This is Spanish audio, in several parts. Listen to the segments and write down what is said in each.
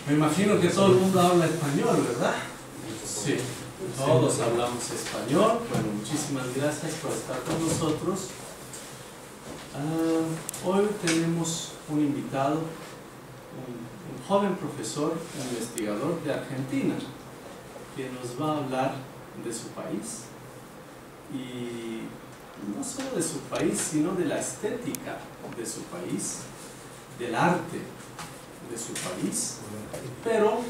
Me imagino que todo el mundo habla español, ¿verdad? Sí, todos hablamos español. Bueno, muchísimas gracias por estar con nosotros. Hoy tenemos un invitado, un joven profesor, investigador de Argentina, que nos va a hablar de su país, y no solo de su país, sino de la estética de su país, del arte de su país, pero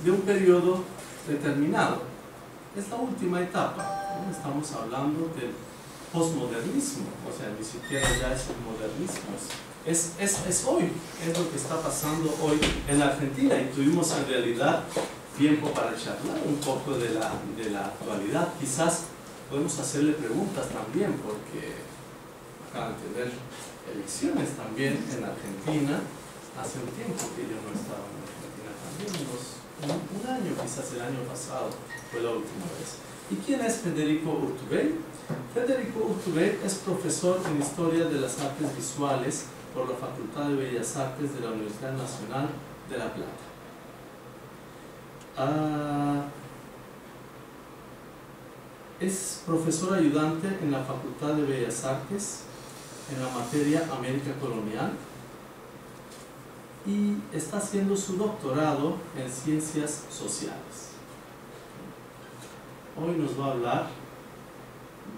de un periodo determinado. Es la última etapa, ¿no? Estamos hablando del posmodernismo, o sea, ni siquiera ya es el modernismo, es hoy, es lo que está pasando hoy en Argentina, y tuvimos en realidad tiempo para charlar un poco de la actualidad. Quizás podemos hacerle preguntas también, porque acaban de tener elecciones también en Argentina. Hace un tiempo que yo no estaba en Argentina también, un año, quizás el año pasado fue la última vez. ¿Y quién es Federico Urtubey? Federico Urtubey es profesor en Historia de las Artes Visuales por la Facultad de Bellas Artes de la Universidad Nacional de La Plata. Es profesor ayudante en la Facultad de Bellas Artes en la materia América Colonial, y está haciendo su doctorado en Ciencias Sociales. Hoy nos va a hablar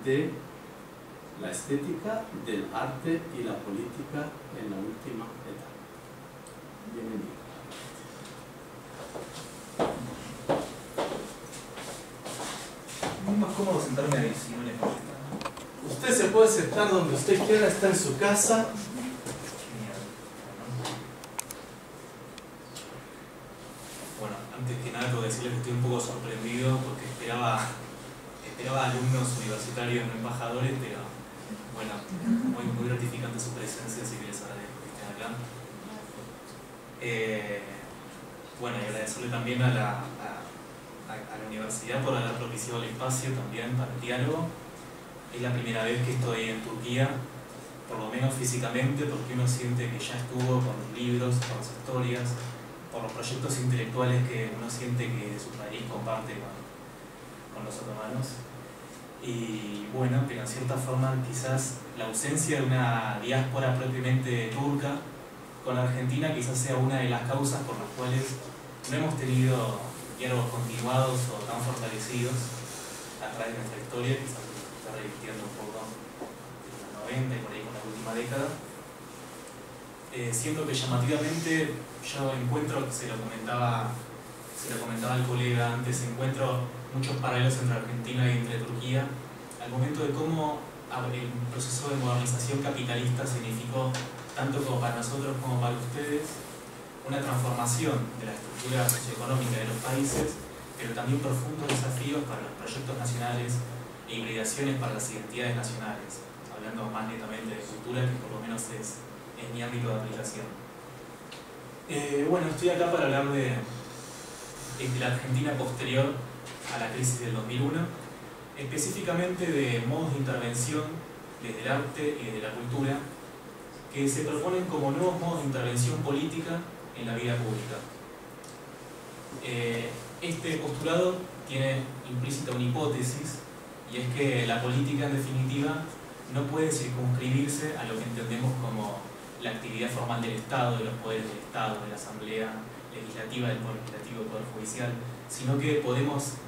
de la estética del arte y la política en la última etapa. Bienvenido. Es más cómodo sentarme ahí, si no le molesta. Usted se puede sentar donde usted quiera, está en su casa. Bueno, antes que nada tengo que decirle que estoy un poco sorprendido porque esperaba alumnos universitarios, no embajadores, pero bueno, muy gratificante su presencia, así que les agradezco que estén acá. Bueno, y agradecerle también a la universidad por haber propiciado el espacio también para el diálogo. Es la primera vez que estoy en Turquía, por lo menos físicamente, porque uno siente que ya estuvo por los libros, por las historias, por los proyectos intelectuales que uno siente que su país comparte con los otomanos. Y bueno, pero en cierta forma quizás la ausencia de una diáspora propiamente turca con la Argentina quizás sea una de las causas por las cuales no hemos tenido diálogos continuados o tan fortalecidos a través de nuestra historia, quizás se está revirtiendo un poco en los 90 y por ahí con la última década. Siendo que llamativamente yo encuentro, se lo comentaba al colega antes, encuentro muchos paralelos entre Argentina y entre Turquía al momento de cómo el proceso de modernización capitalista significó, tanto como para nosotros como para ustedes, una transformación de la estructura socioeconómica de los países, pero también profundos desafíos para los proyectos nacionales e hibridaciones para las identidades nacionales, hablando más netamente de cultura, que por lo menos es mi ámbito de aplicación. Bueno, estoy acá para hablar de la Argentina posterior a la crisis del 2001, específicamente de modos de intervención desde el arte y desde la cultura que se proponen como nuevos modos de intervención política en la vida pública. Este postulado tiene implícita una hipótesis, y es que la política en definitiva no puede circunscribirse a lo que entendemos como la actividad formal del Estado, de los poderes del Estado, de la Asamblea Legislativa, del Poder Legislativo, del Poder Judicial, sino que podemos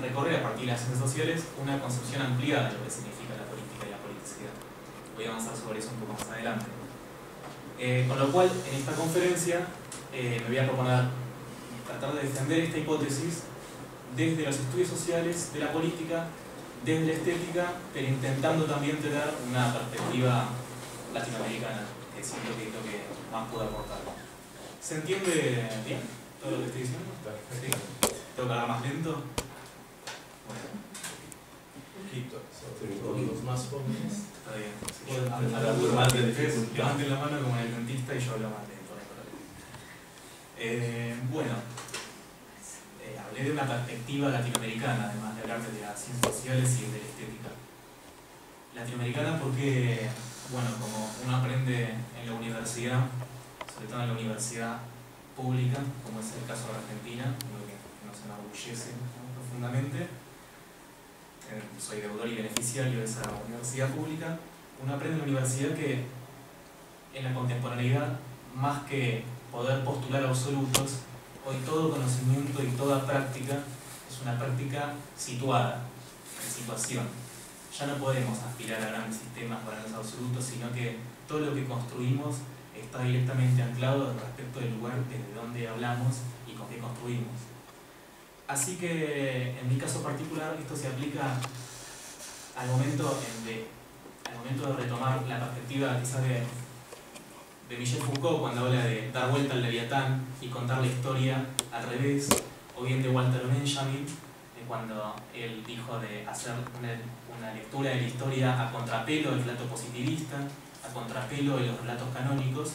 recorrer a partir de las ciencias sociales una concepción ampliada de lo que significa la política y la politicidad. Voy a avanzar sobre eso un poco más adelante. Con lo cual, en esta conferencia me voy a proponer tratar de defender esta hipótesis desde los estudios sociales de la política, desde la estética, pero intentando también tener una perspectiva latinoamericana, que siento que es lo que más puedo aportar. ¿Se entiende bien todo lo que estoy diciendo? ¿Sí? ¿Tengo que hablar más lento? Bueno. Todos los más jóvenes. Está bien. Sí, Pueden hablar más de ustedes dificultad. levanten la mano como en el dentista y yo hablo más lento. Bueno, hablé de una perspectiva latinoamericana, además de hablar de las ciencias sociales y de la estética. Latinoamericana porque, bueno, como uno aprende en la universidad sobre todo en la universidad pública, como es el caso de Argentina, lo que nos enorgullece, ¿no?, profundamente. Soy deudor y beneficiario de esa universidad pública. Uno aprende en la universidad que en la contemporaneidad, más que poder postular absolutos, hoy todo conocimiento y toda práctica es una práctica situada, en situación. Ya no podemos aspirar a grandes sistemas o grandes absolutos, sino que todo lo que construimos está directamente anclado respecto del lugar desde donde hablamos y con qué construimos. Así que, en mi caso particular, esto se aplica al momento de retomar la perspectiva quizás de Michel Foucault, cuando habla de dar vuelta al Leviatán y contar la historia al revés, o bien de Walter Benjamin, cuando él dijo de hacer una lectura de la historia a contrapelo del relato positivista, a contrapelo de los relatos canónicos.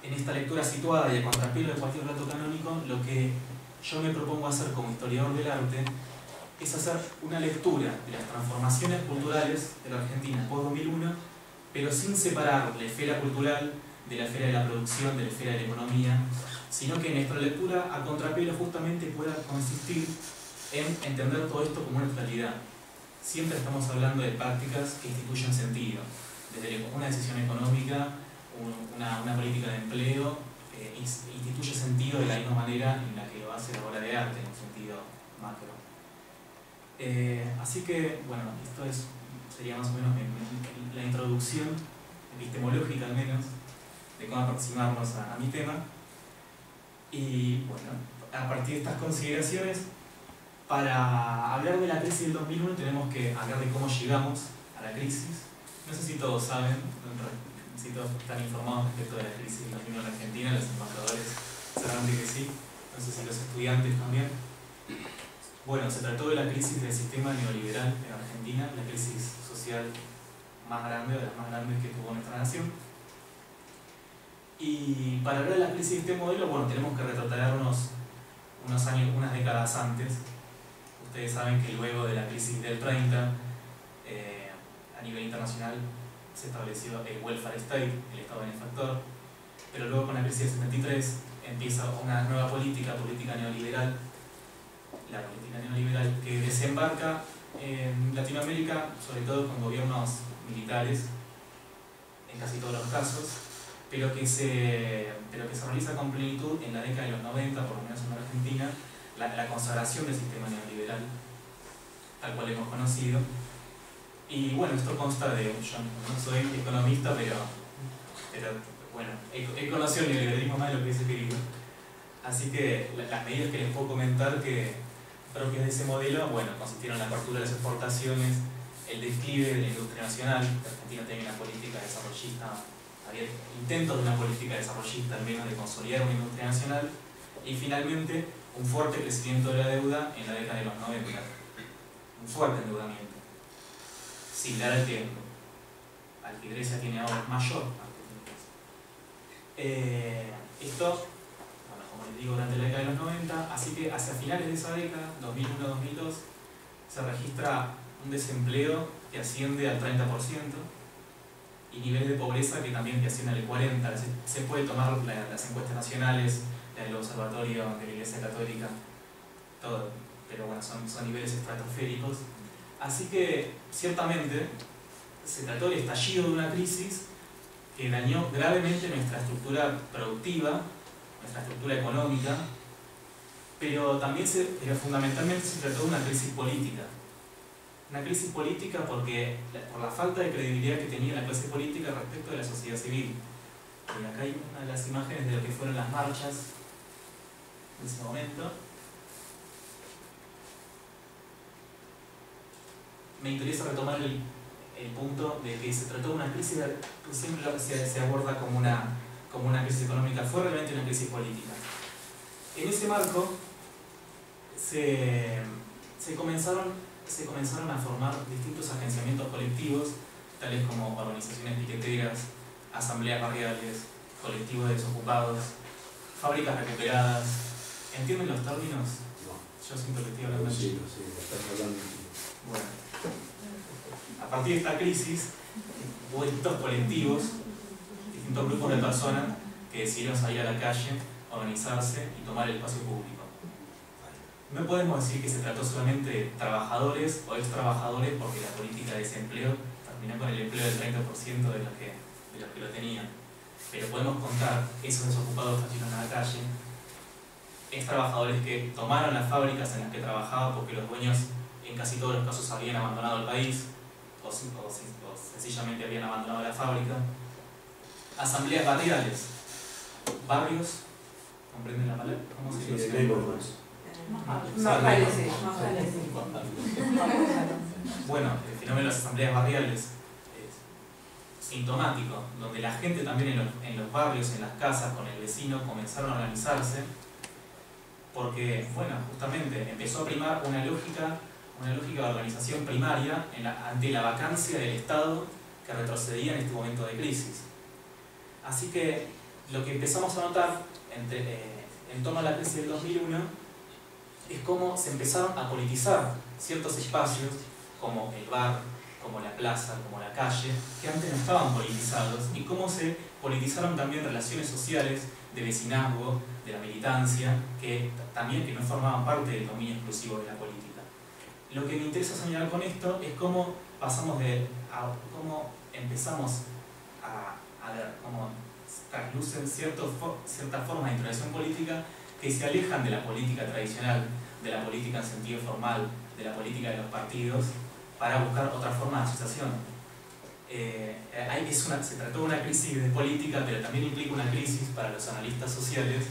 En esta lectura situada y a contrapelo de cualquier relato canónico, lo que yo me propongo hacer como historiador del arte es hacer una lectura de las transformaciones culturales de la Argentina post-2001, pero sin separar la esfera cultural de la esfera de la producción, de la esfera de la economía, sino que nuestra lectura a contrapelo justamente pueda consistir en entender todo esto como una totalidad. Siempre estamos hablando de prácticas que instituyen sentido, desde una decisión económica, una política de empleo, instituye sentido de la misma manera en la que lo hace la obra de arte, en un sentido macro. Así que, bueno, esto sería más o menos la introducción epistemológica, al menos, de cómo aproximarnos a mi tema. Y bueno, a partir de estas consideraciones, para hablar de la crisis del 2001 tenemos que hablar de cómo llegamos a la crisis. No sé si todos saben, si todos están informados respecto de la crisis del 2001 en Argentina, los embajadores seguramente que sí, no sé si los estudiantes también. Bueno, se trató de la crisis del sistema neoliberal en Argentina, la crisis social más grande, de las más grandes que tuvo nuestra nación. Y para hablar de la crisis de este modelo, bueno, tenemos que retrotraernos unos años, unas décadas antes. Ustedes saben que luego de la crisis del 30, a nivel internacional se estableció el welfare state, el estado benefactor, pero luego con la crisis del 73 empieza una nueva política neoliberal, la política neoliberal que desembarca en Latinoamérica, sobre todo con gobiernos militares, en casi todos los casos, pero que se realiza con plenitud en la década de los 90, por lo menos en Argentina, la consagración del sistema neoliberal, tal cual hemos conocido. Y bueno, esto consta de, yo no soy economista, pero bueno, he conocido el neoliberalismo más de lo que hubiese querido. Así que las medidas que les puedo comentar que propias de ese modelo, bueno, consistieron en la apertura de las exportaciones, el declive de la industria nacional. Argentina tenía una política desarrollista, había intentos de una política desarrollista, al menos de consolidar una industria nacional, y finalmente un fuerte crecimiento de la deuda en la década de los 90, un fuerte endeudamiento, similar al que Grecia tiene ahora, mayor. Esto, bueno, como les digo, durante la década de los 90, así que hacia finales de esa década, 2001-2002, se registra un desempleo que asciende al 30% y niveles de pobreza que también ascienden al 40%. Se puede tomar las encuestas nacionales, la del Observatorio de la Iglesia Católica, todo, pero bueno, son niveles estratosféricos. Así que, ciertamente, se trató del estallido de una crisis que dañó gravemente nuestra estructura productiva, nuestra estructura económica, pero fundamentalmente se trató de una crisis política. Una crisis política porque, por la falta de credibilidad que tenía la clase política respecto de la sociedad civil. Y acá hay una de las imágenes de lo que fueron las marchas en ese momento. Me interesa retomar el punto de que se trató de una crisis, que siempre se aborda como una crisis económica, fue realmente una crisis política. En ese marco se comenzaron a formar distintos agenciamientos colectivos, tales como organizaciones piqueteras, asambleas barriales, colectivos de desocupados, fábricas recuperadas. ¿Entienden los términos? No. Yo siento que estoy hablando de Sí, estás hablando. Bueno, a partir de esta crisis hubo distintos colectivos distintos grupos de personas que decidieron salir a la calle, organizarse y tomar el espacio público. No podemos decir que se trató solamente de trabajadores o ex trabajadores, porque la política de desempleo terminó con el empleo del 30% de los que lo tenían. Pero podemos contar esos desocupados que salieron a la calle, ex trabajadores que tomaron las fábricas en las que trabajaban porque los dueños en casi todos los casos habían abandonado el país o sencillamente habían abandonado la fábrica. Asambleas barriales, barrios, ¿comprenden la palabra? ¿Cómo se dice? Bueno, el fenómeno de las asambleas barriales es sintomático, donde la gente también en los barrios, en las casas, con el vecino, comenzaron a organizarse, porque, bueno, justamente empezó a primar una lógica de organización primaria ante la vacancia del Estado que retrocedía en este momento de crisis. Así que lo que empezamos a notar en torno a la crisis del 2001 es cómo se empezaron a politizar ciertos espacios como el bar, como la plaza, como la calle, que antes no estaban politizados, y cómo se politizaron también relaciones sociales de vecinazgo, de la militancia, que no formaban parte del dominio exclusivo de la política. Lo que me interesa señalar con esto es cómo cómo empezamos a ver cómo traslucen ciertas formas de intervención política que se alejan de la política tradicional, de la política en sentido formal, de la política de los partidos, para buscar otra forma de asociación. Se trató de una crisis de política, pero también implica una crisis para los analistas sociales,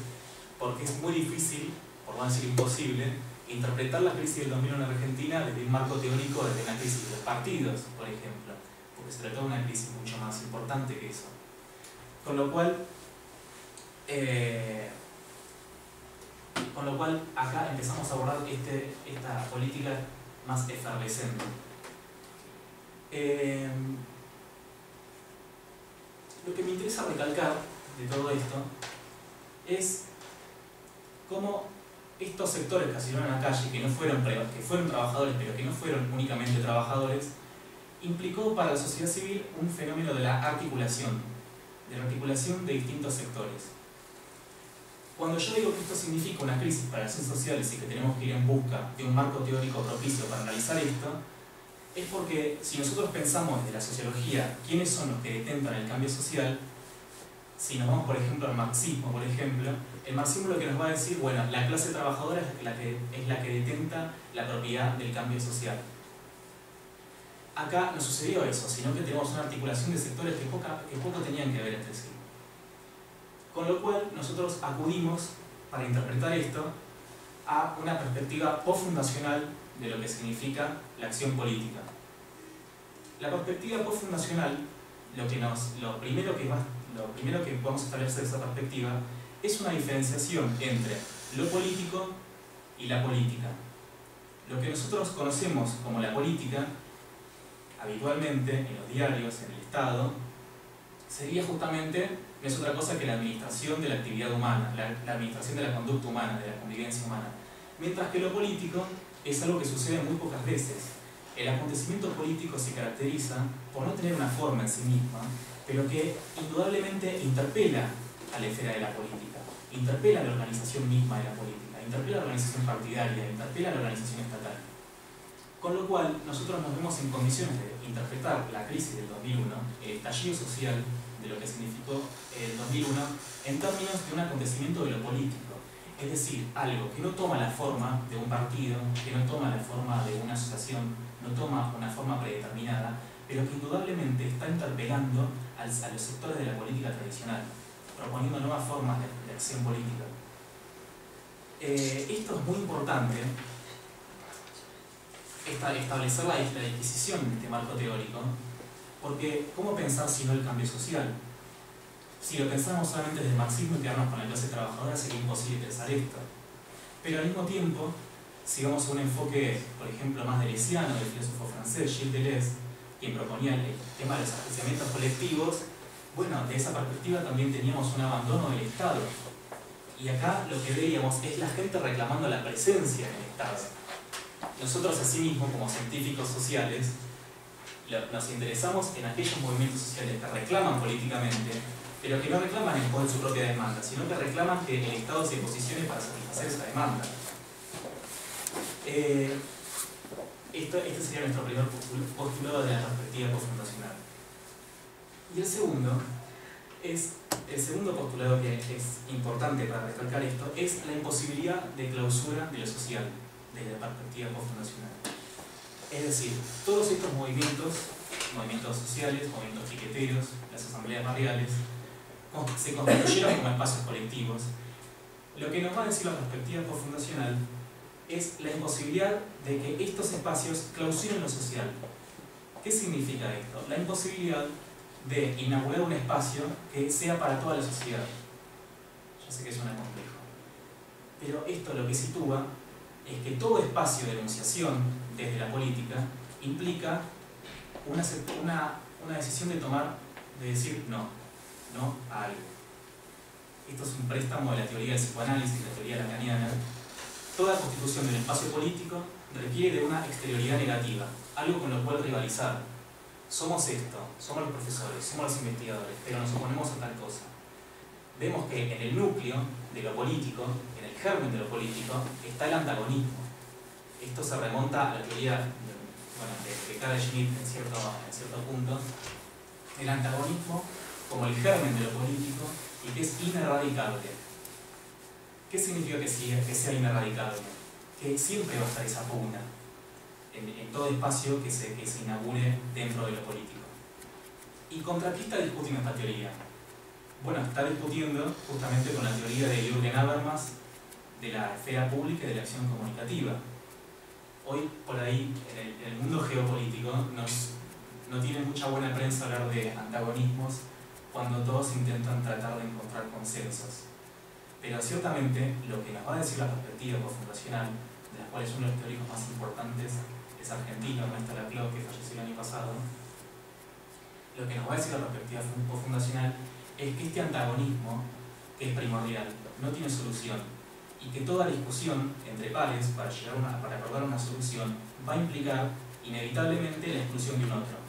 porque es muy difícil, por no decir imposible, interpretar la crisis del 2001 en Argentina desde un marco teórico, desde una crisis de los partidos, por ejemplo, porque se trató de una crisis mucho más importante que eso. Con lo cual acá empezamos a abordar esta política más efervescente. Lo que me interesa recalcar de todo esto es cómo estos sectores que salieron a la calle, que fueron trabajadores, pero que no fueron únicamente trabajadores, implicó para la sociedad civil un fenómeno de la articulación de distintos sectores. Cuando yo digo que esto significa una crisis para las ciencias sociales y que tenemos que ir en busca de un marco teórico propicio para analizar esto, es porque si nosotros pensamos desde la sociología quiénes son los que detentan el cambio social, si nos vamos por ejemplo al marxismo, el marxismo lo que nos va a decir, bueno, la clase trabajadora es la que detenta la propiedad del cambio social. Acá no sucedió eso, sino que tenemos una articulación de sectores que poco tenían que ver entre sí. Con lo cual nosotros acudimos, para interpretar esto, a una perspectiva postfundacional de lo que significa la acción política. La perspectiva postfundacional, lo primero que podemos establecer de esa perspectiva es una diferenciación entre lo político y la política. Lo que nosotros conocemos como la política, habitualmente en los diarios, en el Estado, sería justamente, no es otra cosa que la administración de la actividad humana, la administración de la conducta humana, de la convivencia humana. Mientras que lo político es algo que sucede muy pocas veces. El acontecimiento político se caracteriza por no tener una forma en sí misma, pero que indudablemente interpela a la esfera de la política, interpela a la organización misma de la política, interpela a la organización partidaria, interpela a la organización estatal. Con lo cual, nosotros nos vemos en condiciones de interpretar la crisis del 2001, el estallido social de lo que significó el 2001, en términos de un acontecimiento de lo político. Es decir, algo que no toma la forma de un partido, que no toma la forma de una asociación, no toma una forma predeterminada, pero que indudablemente está interpelando a los sectores de la política tradicional, proponiendo nuevas formas de acción política. Esto es muy importante, establecer la disquisición de este marco teórico, porque ¿cómo pensar si no el cambio social? Si lo pensamos solamente desde el marxismo y quedarnos con la clase trabajadora, sería imposible pensar esto. Pero al mismo tiempo, si vamos a un enfoque, por ejemplo, más deleuziano del filósofo francés Gilles Deleuze, quien proponía el tema de los ajusticiamientos colectivos, bueno, de esa perspectiva también teníamos un abandono del Estado. Y acá lo que veíamos es la gente reclamando la presencia del Estado. Nosotros, asimismo, como científicos sociales, nos interesamos en aquellos movimientos sociales que reclaman políticamente pero que no reclaman en pos de su propia demanda, sino que reclaman que el Estado se posicione para satisfacer esa demanda. Este sería nuestro primer postulado de la perspectiva cofundacional. Y el segundo postulado que es importante para recalcar esto, es la imposibilidad de clausura de lo social desde la perspectiva cofundacional. Es decir, todos estos movimientos sociales, movimientos piqueteros, las asambleas barriales, se constituyeron como espacios colectivos. Lo que nos va a decir la perspectiva cofundacional es la imposibilidad de que estos espacios clausuren lo social. ¿Qué significa esto? La imposibilidad de inaugurar un espacio que sea para toda la sociedad. Ya sé que suena complejo, pero esto lo que sitúa es que todo espacio de enunciación desde la política implica una decisión de decir no a algo. Esto es un préstamo de la teoría del psicoanálisis, la teoría lacaniana. Toda constitución del espacio político requiere de una exterioridad negativa, algo con lo cual rivalizar. Somos esto, somos los profesores, somos los investigadores, pero nos oponemos a tal cosa. Vemos que en el núcleo de lo político, en el germen de lo político, está el antagonismo. Esto se remonta a la teoría de Carl Schmitt en cierto punto. El antagonismo como el germen de lo político y que es ineradicable. ¿Qué significa que sea ineradicable? Que siempre va a estar esa pugna en todo espacio que se inaugure dentro de lo político. ¿Y contra qué está discutiendo esta teoría? Bueno, está discutiendo justamente con la teoría de Jürgen Habermas de la esfera pública y de la acción comunicativa. Hoy, por ahí, en el mundo geopolítico, no tiene mucha buena prensa hablar de antagonismos cuando todos intentan tratar de encontrar consensos. Pero ciertamente, lo que nos va a decir la perspectiva cofundacional, de las cuales uno de los teóricos más importantes es argentino, Ernesto Laclau, que falleció el año pasado, lo que nos va a decir la perspectiva cofundacional es que este antagonismo, que es primordial, no tiene solución, y que toda discusión entre pares para acordar una solución va a implicar inevitablemente la exclusión de un otro.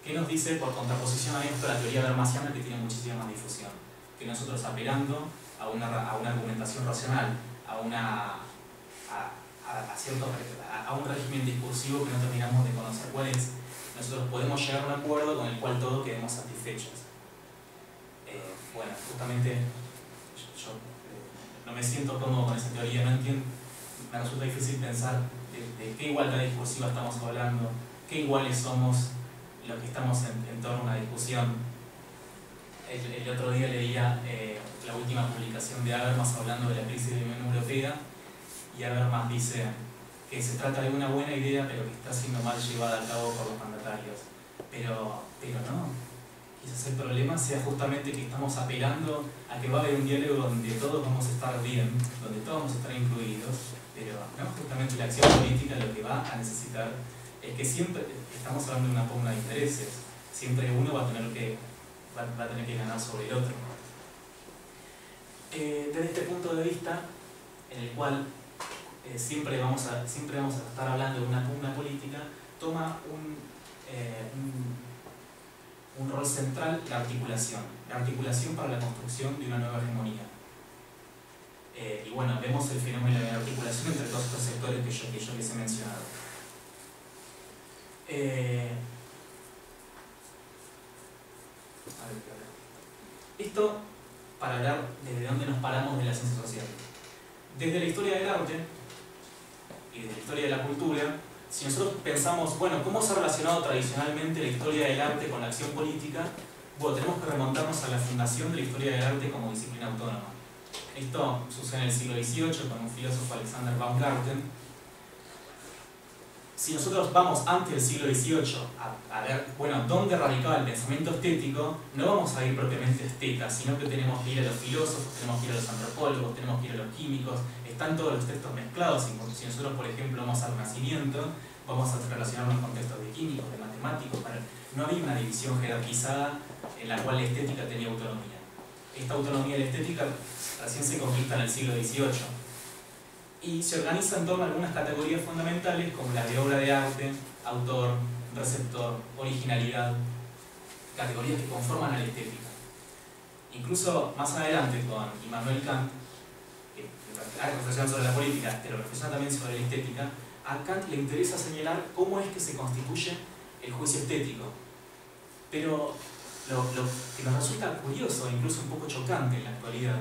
¿Qué nos dice por contraposición a esto la teoría habermasiana, que tiene muchísima más difusión? Que nosotros, apelando a una argumentación racional, a un régimen discursivo que no terminamos de conocer cuál es, nosotros podemos llegar a un acuerdo con el cual todos quedemos satisfechos. Bueno, justamente yo no me siento cómodo con esa teoría, no entiendo, me resulta difícil pensar de qué igualdad discursiva estamos hablando, qué iguales somos los que estamos en torno a una discusión. El otro día leía la última publicación de Habermas hablando de la crisis de la Unión Europea, y Habermas dice que se trata de una buena idea pero que está siendo mal llevada a cabo por los mandatarios. Pero no, quizás el problema sea justamente que estamos apelando a que va a haber un diálogo donde todos vamos a estar bien, donde todos vamos a estar incluidos, pero no, justamente la acción política lo que va a necesitar es que siempre estamos hablando de una pugna de intereses, siempre uno va a tener que ganar sobre el otro. Desde este punto de vista, en el cual siempre vamos a estar hablando de una pugna política, toma un rol central la articulación para la construcción de una nueva hegemonía. Y bueno, vemos el fenómeno de la articulación entre todos estos sectores que yo les he mencionado. Esto para hablar desde dónde nos paramos de la ciencia social. Desde la historia del arte y desde la historia de la cultura, si nosotros pensamos, bueno, ¿cómo se ha relacionado tradicionalmente la historia del arte con la acción política? Bueno, tenemos que remontarnos a la fundación de la historia del arte como disciplina autónoma. Esto sucede en el siglo XVIII con un filósofo, Alexander Baumgarten. Si nosotros vamos antes del siglo XVIII a ver, bueno, dónde radicaba el pensamiento estético, no vamos a ir propiamente a estetas, sino que tenemos que ir a los filósofos, tenemos que ir a los antropólogos, tenemos que ir a los químicos, están todos los textos mezclados. Si nosotros, por ejemplo, vamos al Renacimiento, vamos a relacionarnos con textos de químicos, de matemáticos. No había una división jerarquizada en la cual la estética tenía autonomía. Esta autonomía de la estética recién se conquista en el siglo XVIII. Y se organiza en torno a algunas categorías fundamentales como la de obra de arte, autor, receptor, originalidad. categorías que conforman a la estética. Incluso más adelante con Immanuel Kant, que reflexiona sobre la política, pero reflexiona también sobre la estética, a Kant le interesa señalar cómo es que se constituye el juicio estético. Pero lo que nos resulta curioso, incluso un poco chocante en la actualidad,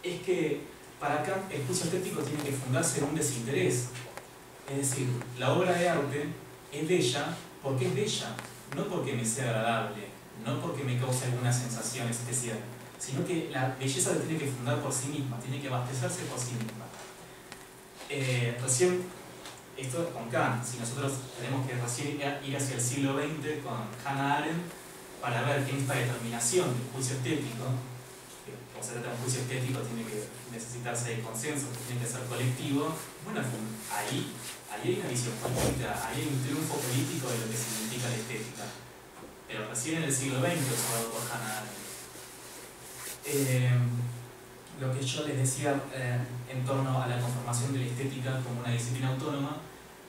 es que para Kant el juicio estético tiene que fundarse en un desinterés. Es decir, la obra de arte es bella porque es bella, no porque me sea agradable, no porque me cause alguna sensación especial, sino que la belleza se tiene que fundar por sí misma, tiene que abastecerse por sí misma. Recién, esto con Kant, si nosotros tenemos que recién ir hacia el siglo XX con Hannah Arendt para ver que en esta determinación del juicio estético, que como se trata de un juicio estético tiene que necesitarse de consenso, tiene que ser colectivo, bueno, ahí hay una visión política, ahí hay un triunfo político de lo que significa la estética. Pero recién en el siglo XX, observado por Hannah Arendt. Lo que yo les decía en torno a la conformación de la estética como una disciplina autónoma,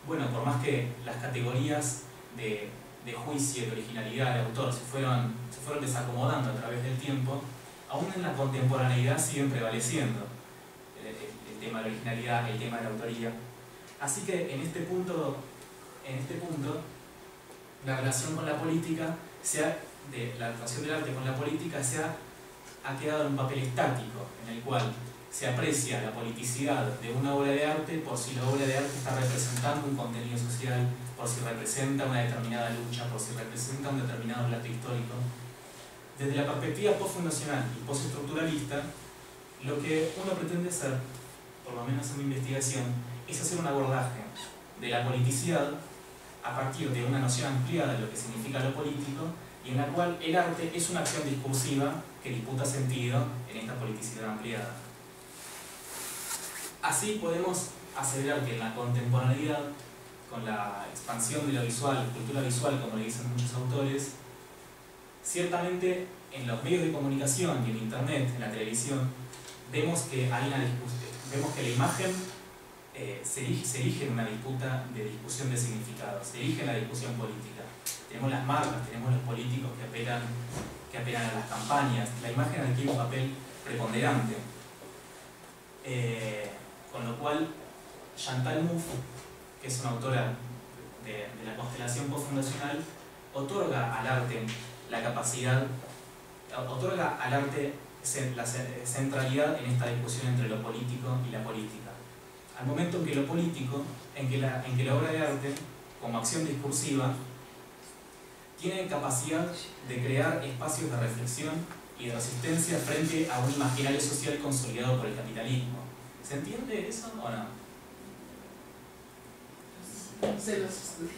bueno, por más que las categorías de juicio, de originalidad, de autor se fueron desacomodando a través del tiempo, aún en la contemporaneidad siguen prevaleciendo el tema de la originalidad, el tema de la autoría. Así que en este punto la relación con la política, la relación del arte con la política ha quedado en un papel estático, en el cual se aprecia la politicidad de una obra de arte por si la obra de arte está representando un contenido social, por si representa una determinada lucha, por si representa un determinado relato histórico. Desde la perspectiva postfundacional y postestructuralista, lo que uno pretende hacer, por lo menos en mi investigación, es hacer un abordaje de la politicidad a partir de una noción ampliada de lo que significa lo político, y en la cual el arte es una acción discursiva que disputa sentido en esta politicidad ampliada. Así podemos aseverar que en la contemporaneidad, con la expansión de lo visual, cultura visual, como le dicen muchos autores, ciertamente en los medios de comunicación y en internet, en la televisión, vemos que hay vemos que la imagen se erige en una disputa de discusión de significados, se erige en la discusión política. Tenemos las marcas, tenemos los políticos que apelan a las campañas. La imagen adquiere un papel preponderante. Con lo cual, Chantal Mouffe, que es una autora de la constelación postfundacional, otorga al arte la capacidad, otorga al arte la centralidad en esta discusión entre lo político y la política. Al momento en que lo político, en que la obra de arte, como acción discursiva, tiene capacidad de crear espacios de reflexión y de resistencia frente a un imaginario social consolidado por el capitalismo. ¿Se entiende eso o no? Se los estudio.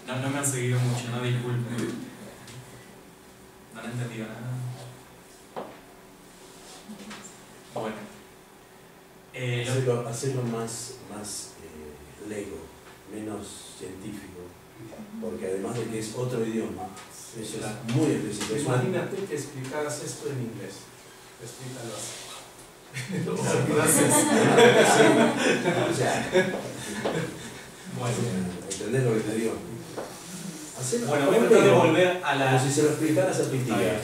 No me han seguido mucho, no disculpen. No han entendido nada. Bueno. Hacerlo más lego, menos científico. Porque además de que es otro idioma, eso es muy explícito. Imagínate que explicaras esto en inglés. Explícalo así. Gracias. O sea, bueno, ¿entendés lo que te digo? Bueno, voy a tratar de volver a la... Como si se lo explicaras a Pitiga.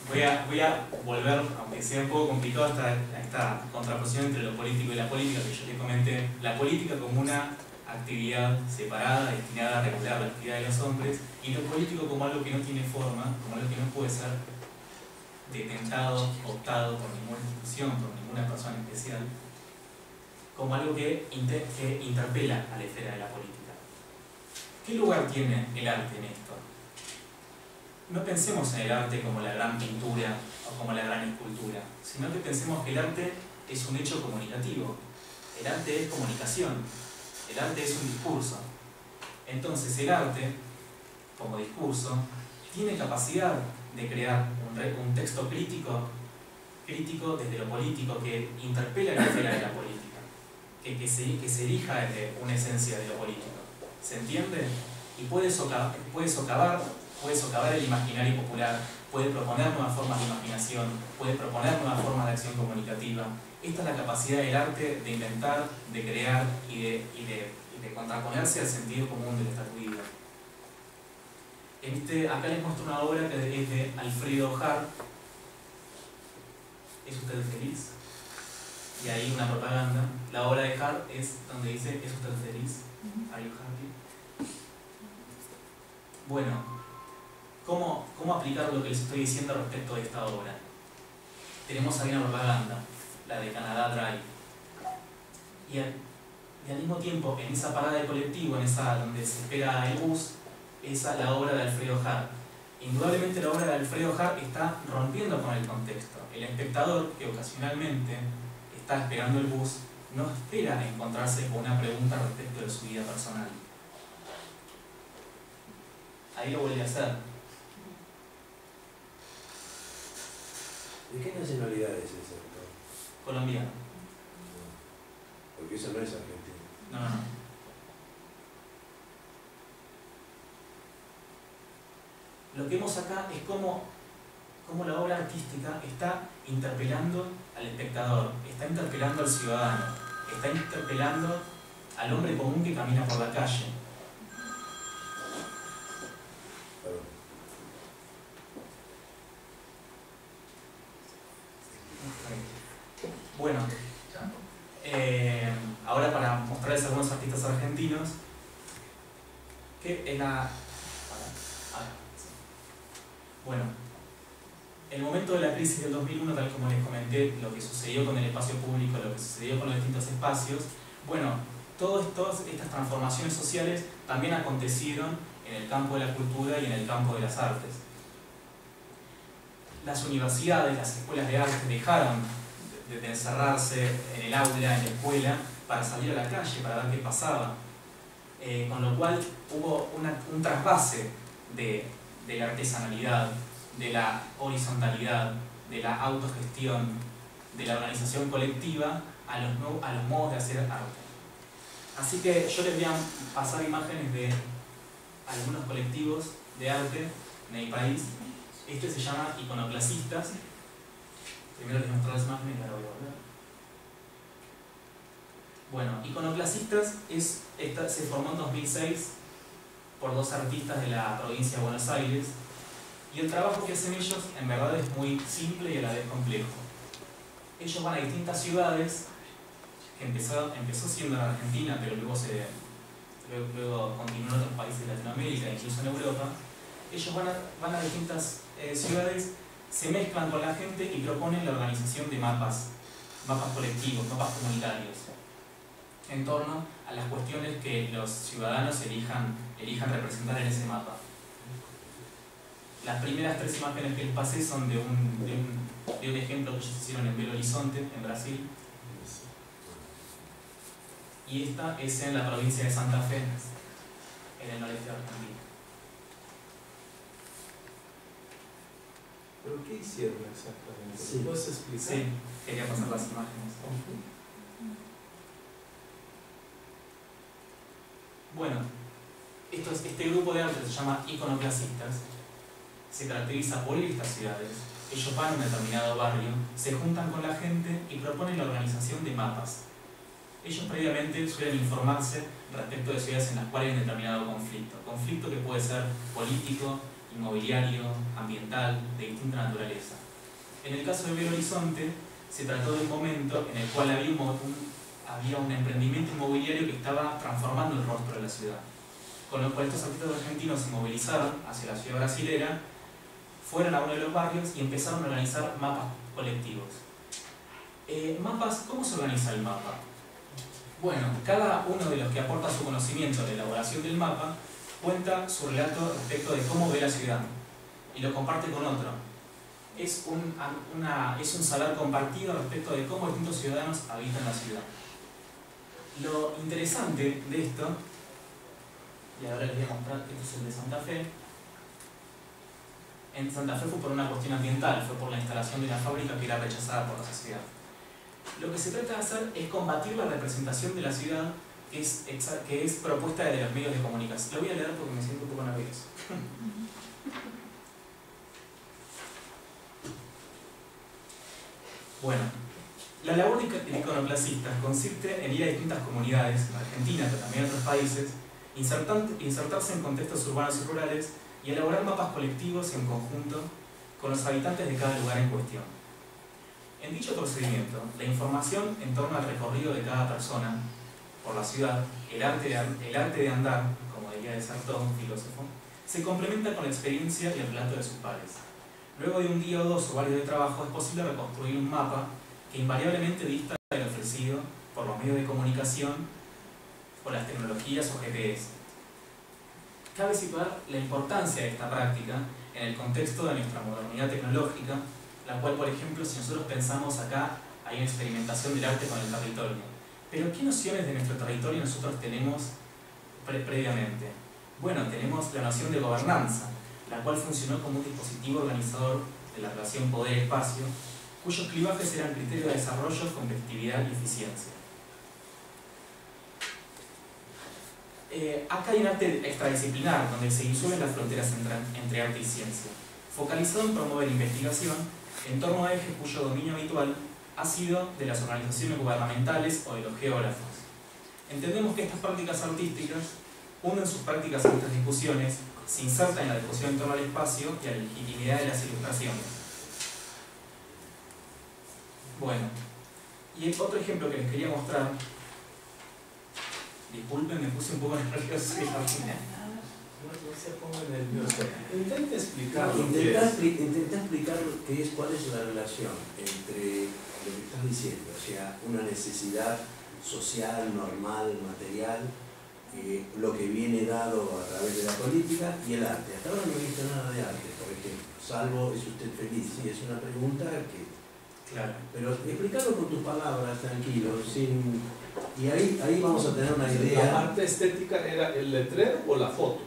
Voy a volver, aunque sea un poco complicado, a esta contraposición entre lo político y la política que yo te comenté. La política como una actividad separada, destinada a regular la actividad de los hombres, y lo político como algo que no tiene forma, como algo que no puede ser detentado, optado por ninguna institución, por ninguna persona especial, como algo que interpela a la esfera de la política. ¿Qué lugar tiene el arte en esto? No pensemos en el arte como la gran pintura o como la gran escultura, sino que pensemos que el arte es un hecho comunicativo. El arte es comunicación. El arte es un discurso. Entonces el arte, como discurso, tiene capacidad de crear un texto crítico desde lo político que interpela la esfera de la política, que se erija desde una esencia de lo político. ¿Se entiende? Y puede socavar el imaginario popular, puede proponer nuevas formas de imaginación, puede proponer nuevas formas de acción comunicativa. Esta es la capacidad del arte de inventar, de crear y de contraponerse al sentido común del estatuido. Acá les muestro una obra que es de Alfredo Harp. ¿Es usted feliz? Y ahí una propaganda. La obra de Harp es donde dice ¿es usted feliz? ¿Are you happy? Bueno, ¿cómo aplicar lo que les estoy diciendo respecto de esta obra? Tenemos ahí una propaganda, la de Canadá Dry. Y al mismo tiempo, en esa parada de colectivo, en esa donde se espera el bus, es la obra de Alfredo Harp. Indudablemente la obra de Alfredo Harp está rompiendo con el contexto. El espectador, que ocasionalmente está esperando el bus, no espera encontrarse con una pregunta respecto de su vida personal. Ahí lo vuelve a hacer. ¿De qué nacionalidad es ese autor? Colombiano. Porque eso no es argentino. No. Lo que vemos acá es cómo la obra artística está interpelando al espectador, está interpelando al ciudadano, está interpelando al hombre común que camina por la calle. Bueno, ahora para mostrarles algunos artistas argentinos, que en la... Bueno, en el momento de la crisis del 2001, tal como les comenté, lo que sucedió con el espacio público, lo que sucedió con los distintos espacios, bueno, todas estas transformaciones sociales también acontecieron en el campo de la cultura y en el campo de las artes. Las universidades, las escuelas de arte dejaron de encerrarse en el aula, en la escuela, para salir a la calle, para ver qué pasaba. Con lo cual hubo un trasvase de la artesanalidad, de la horizontalidad, de la autogestión, de la organización colectiva a los modos de hacer arte. Así que yo les voy a pasar imágenes de algunos colectivos de arte en el país. Este se llama Iconoclasistas. Primero les muestro las imágenes y ahora voy a volver. Bueno, Iconoclasistas se formó en 2006 por dos artistas de la provincia de Buenos Aires, y el trabajo que hacen ellos en verdad es muy simple y a la vez complejo. Ellos van a distintas ciudades, que empezó siendo en Argentina, pero luego continuó en otros países de Latinoamérica, incluso en Europa. Ellos van a distintas ciudades, se mezclan con la gente y proponen la organización de mapas colectivos, mapas comunitarios, en torno a las cuestiones que los ciudadanos elijan representar en ese mapa. Las primeras tres imágenes que les pasé son de un ejemplo que ellos hicieron en Belo Horizonte, en Brasil. Y esta es en la provincia de Santa Fe, en el noreste de Argentina. ¿Pero qué hicieron exactamente? Sí. ¿Puedes explicar? Sí, quería pasar las imágenes. Bueno, este grupo de arte se llama Iconoclasistas. Se caracteriza por ir a estas ciudades. Ellos van a un determinado barrio, se juntan con la gente y proponen la organización de mapas. Ellos previamente suelen informarse respecto de ciudades en las cuales hay un determinado conflicto que puede ser político, inmobiliario, ambiental, de distinta naturaleza. En el caso de Belo Horizonte, se trató de un momento en el cual había un emprendimiento inmobiliario que estaba transformando el rostro de la ciudad. Con lo cual estos artistas argentinos se movilizaron hacia la ciudad brasilera, fueron a uno de los barrios y empezaron a organizar mapas colectivos. ¿Cómo se organiza el mapa? Bueno, cada uno de los que aporta su conocimiento de la elaboración del mapa cuenta su relato respecto de cómo ve la ciudad y lo comparte con otro. Es un saber compartido respecto de cómo distintos ciudadanos habitan la ciudad. Lo interesante de esto, y ahora les voy a mostrar, este es el de Santa Fe. En Santa Fe fue por una cuestión ambiental, fue por la instalación de una fábrica que era rechazada por la sociedad. Lo que se trata de hacer es combatir la representación de la ciudad que es propuesta de los medios de comunicación. Lo voy a leer porque me siento un poco nervioso. Bueno, la labor de iconoclasistas consiste en ir a distintas comunidades, en Argentina, pero también en otros países, insertarse en contextos urbanos y rurales y elaborar mapas colectivos en conjunto con los habitantes de cada lugar en cuestión. En dicho procedimiento, la información en torno al recorrido de cada persona por la ciudad, el arte de andar, como diría Sartre, un filósofo, se complementa con la experiencia y el relato de sus pares. Luego de un día o dos o varios de trabajo es posible reconstruir un mapa que invariablemente dista del ofrecido por los medios de comunicación o las tecnologías o GPS. Cabe situar la importancia de esta práctica en el contexto de nuestra modernidad tecnológica, la cual, por ejemplo, si nosotros pensamos acá, hay una experimentación del arte con el territorio. Pero ¿qué nociones de nuestro territorio nosotros tenemos previamente? Bueno, tenemos la noción de gobernanza, la cual funcionó como un dispositivo organizador de la relación poder-espacio, cuyos clivajes eran criterios de desarrollo, competitividad y eficiencia. Acá hay un arte extradisciplinar, donde se disuelven las fronteras entre arte y ciencia, focalizado en promover investigación en torno a ejes cuyo dominio habitual ha sido de las organizaciones gubernamentales o de los geógrafos. Entendemos que estas prácticas artísticas unen sus prácticas en estas discusiones, se insertan en la discusión en torno al espacio y a la legitimidad de las ilustraciones. Bueno, y el otro ejemplo que les quería mostrar, disculpen, me puse un poco nervioso. No se ponga nervioso. Intenta explicar. Intenta explicar cuál es la relación entre lo que estás diciendo, o sea, una necesidad social, normal, material, lo que viene dado a través de la política y el arte. Hasta ahora no he visto nada de arte, por ejemplo, salvo ¿es usted feliz? Sí, es una pregunta que... Claro. Pero explicarlo con tus palabras, tranquilo, sin... Y ahí vamos a tener una idea. ¿La parte estética era el letrero o la foto?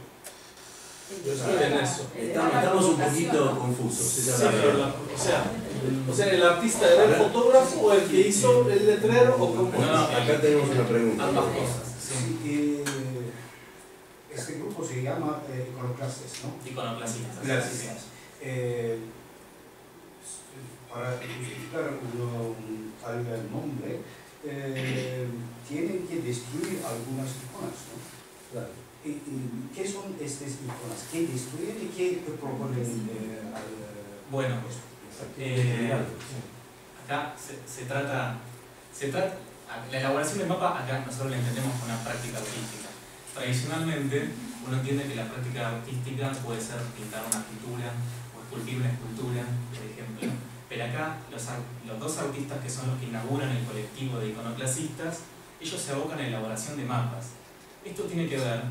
Yo estoy en eso. Estamos un poquito confusos. Sí, pero o sea, ¿el artista era el fotógrafo o el que hizo el letrero o cómo? No, acá tenemos una pregunta. Ambas cosas. Sí. Este grupo se llama Iconoclastes, ¿no? Iconoclastistas. Gracias. Para justificar algo el nombre, tienen que destruir algunas iconas, ¿no? Claro. ¿Qué son estas iconas? ¿Qué destruyen y qué proponen Bueno, acá se trata, la elaboración del mapa, acá nosotros la entendemos como una práctica artística. Tradicionalmente, uno entiende que la práctica artística puede ser pintar una pintura o esculpir una escultura, por ejemplo. Pero acá los dos artistas que son los que inauguran el colectivo de iconoclasistas, ellos se abocan a la elaboración de mapas. Esto tiene que ver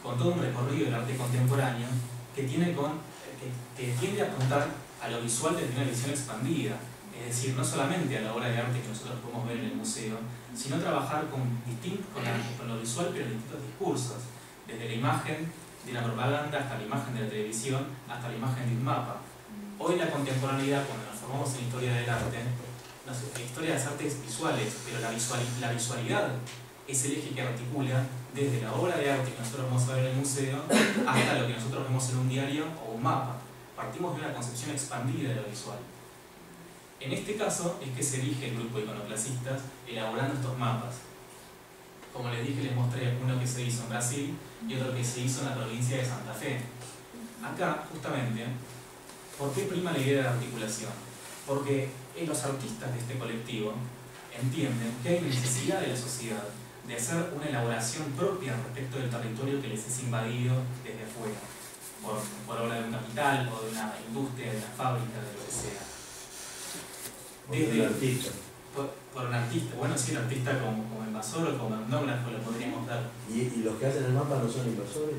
con todo un recorrido del arte contemporáneo que tiende a apuntar a lo visual desde una visión expandida. Es decir, no solamente a la obra de arte que nosotros podemos ver en el museo, sino trabajar con lo visual pero en distintos discursos, desde la imagen de una propaganda hasta la imagen de la televisión, hasta la imagen de un mapa. Hoy en la contemporaneidad, cuando nos formamos en historia del arte, la historia de las artes visuales, pero la visualidad es el eje que articula desde la obra de arte que nosotros vamos a ver en el museo hasta lo que nosotros vemos en un diario o un mapa. Partimos de una concepción expandida de lo visual. En este caso es que se elige el grupo de iconoclasistas elaborando estos mapas. Como les dije, les mostré uno que se hizo en Brasil y otro que se hizo en la provincia de Santa Fe. Acá, justamente, ¿por qué prima la idea de la articulación? Porque los artistas de este colectivo entienden que hay necesidad de la sociedad de hacer una elaboración propia respecto del territorio que les es invadido desde afuera, por obra de un capital o de una industria, de una fábrica, de lo que sea. Desde el artista. Por un artista, bueno, sí, un artista como invasor o como etnógrafo lo podríamos dar. ¿Y los que hacen el mapa no son invasores?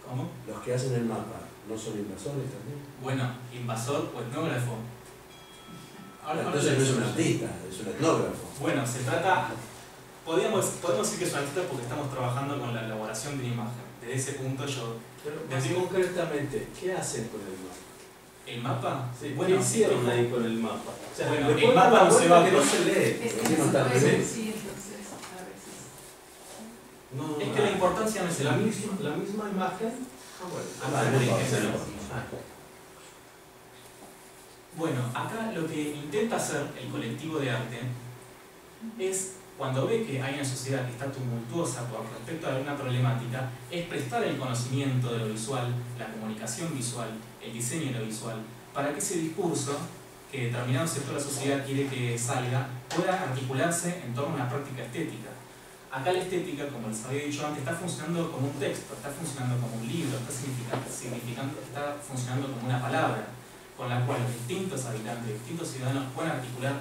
¿Cómo? Los que hacen el mapa no son invasores también. Bueno, invasor o etnógrafo. Entonces no es un artista, es un etnógrafo. Bueno, se trata, podemos decir que es un artista porque estamos trabajando con la elaboración de una imagen. Desde ese punto yo... Pero más concretamente, ¿qué hacen con el mapa? ¿El mapa? Sí, bueno, ¿qué hicieron ahí con el mapa? O sea, bueno, el mapa no se va que no se lee. Es que Encima no está se al puede revés. decir, entonces, a veces. No, Es que la importancia no es la misma imagen. Bueno, acá lo que intenta hacer el colectivo de arte es cuando ve que hay una sociedad que está tumultuosa por respecto a alguna problemática, es prestar el conocimiento de lo visual, la comunicación visual, el diseño de lo visual, para que ese discurso que determinado sector de la sociedad quiere que salga, pueda articularse en torno a una práctica estética. Acá la estética, como les había dicho antes, está funcionando como un texto, está funcionando como un libro, está funcionando como una palabra, con la cual los distintos habitantes, distintos ciudadanos pueden articular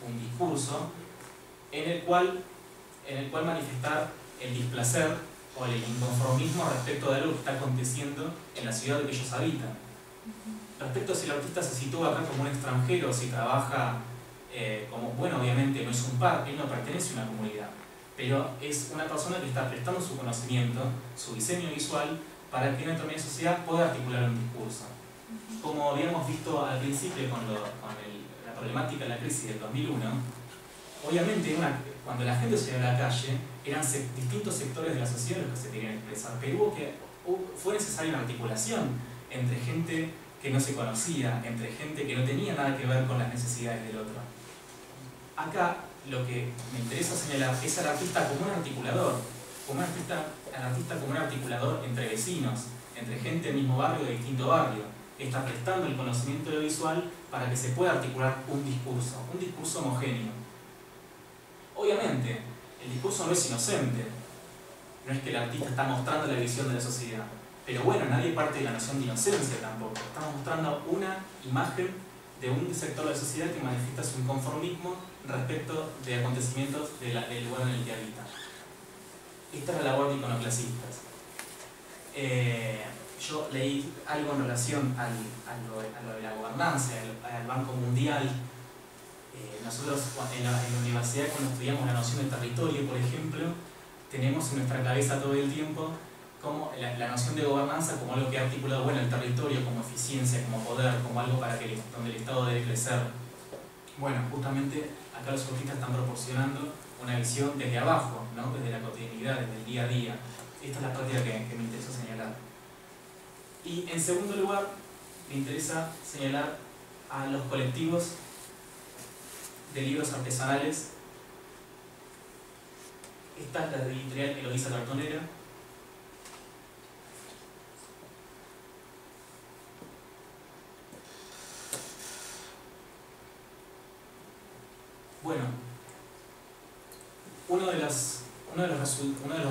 un discurso en el cual manifestar el displacer o el inconformismo respecto de algo que está aconteciendo en la ciudad que ellos habitan. Respecto a si el artista se sitúa acá como un extranjero, si trabaja como, bueno, obviamente no es un par, él no pertenece a una comunidad, pero es una persona que está prestando su conocimiento, su diseño visual, para que una determinada sociedad pueda articular un discurso. Como habíamos visto al principio con la problemática de la crisis del 2001, obviamente cuando la gente salió a la calle, eran distintos sectores de la sociedad los que se querían expresar, pero fue necesaria una articulación entre gente que no se conocía, entre gente que no tenía nada que ver con las necesidades del otro. Acá lo que me interesa señalar es al artista como un articulador, entre vecinos, entre gente del mismo barrio de distinto barrio, que está prestando el conocimiento de lo visual para que se pueda articular un discurso homogéneo. Obviamente, el discurso no es inocente, no es que el artista está mostrando la visión de la sociedad, pero bueno, nadie parte de la noción de inocencia tampoco. Estamos mostrando una imagen de un sector de la sociedad que manifiesta su inconformismo respecto de acontecimientos del lugar en el que habita. Esta es la labor de iconoclasistas. Yo leí algo en relación a lo de la gobernanza, al Banco Mundial. Nosotros en la universidad, cuando estudiamos la noción de territorio, por ejemplo, tenemos en nuestra cabeza todo el tiempo como la noción de gobernanza como algo que ha articulado bueno, el territorio como eficiencia, como poder, como algo para donde el Estado debe crecer. Bueno, justamente acá los artistas están proporcionando una visión desde abajo, ¿no? Desde la cotidianidad, desde el día a día. Esta es la práctica que me interesa señalar. Y en segundo lugar, me interesa señalar a los colectivos de libros artesanales. Esta es la editorial Eloísa Cartonera. Bueno, uno de los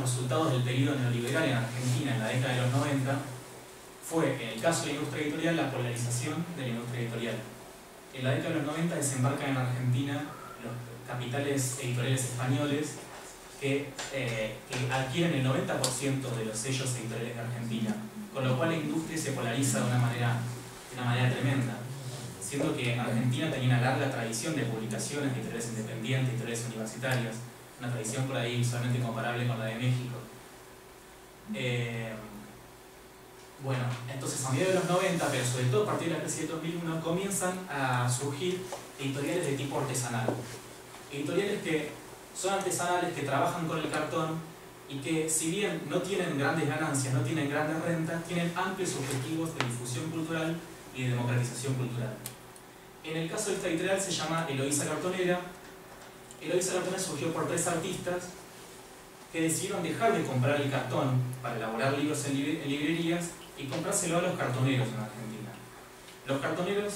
resultados del periodo neoliberal en Argentina en la década de los 90 fue, en el caso de la industria editorial, la polarización de la industria editorial. En la década de los 90 desembarcan en Argentina los capitales editoriales españoles que adquieren el 90% de los sellos editoriales de Argentina, con lo cual la industria se polariza de una manera tremenda, siendo que Argentina tenía una larga tradición de publicaciones de editoriales independientes, editoriales universitarias, una tradición por ahí usualmente comparable con la de México. Bueno, entonces a mediados de los 90, pero sobre todo a partir de la crisis del 2001, comienzan a surgir editoriales de tipo artesanal. Editoriales que son artesanales, que trabajan con el cartón y que, si bien no tienen grandes ganancias, no tienen grandes rentas, tienen amplios objetivos de difusión cultural y de democratización cultural. En el caso de esta editorial se llama Eloísa Cartonera. Eloísa Cartonera surgió por 3 artistas que decidieron dejar de comprar el cartón para elaborar libros en librerías y comprárselo a los cartoneros en Argentina. Los cartoneros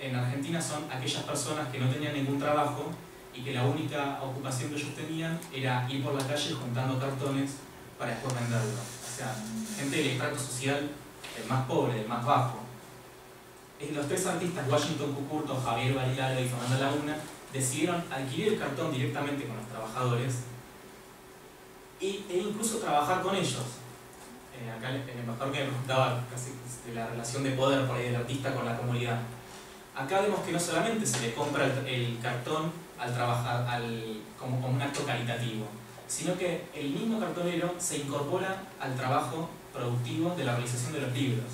en Argentina son aquellas personas que no tenían ningún trabajo y que la única ocupación que ellos tenían era ir por la calle juntando cartones para después venderlos. O sea, gente del estrato social, el más pobre, el más bajo. Los 3 artistas, Washington Cucurto, Javier Barilaro y Fernanda Laguna, decidieron adquirir el cartón directamente con los trabajadores e incluso trabajar con ellos. Acá el embajador que me preguntaba casi de la relación de poder por ahí del artista con la comunidad. Acá vemos que no solamente se le compra el cartón al trabajar como un acto caritativo, sino que el mismo cartonero se incorpora al trabajo productivo de la realización de los libros.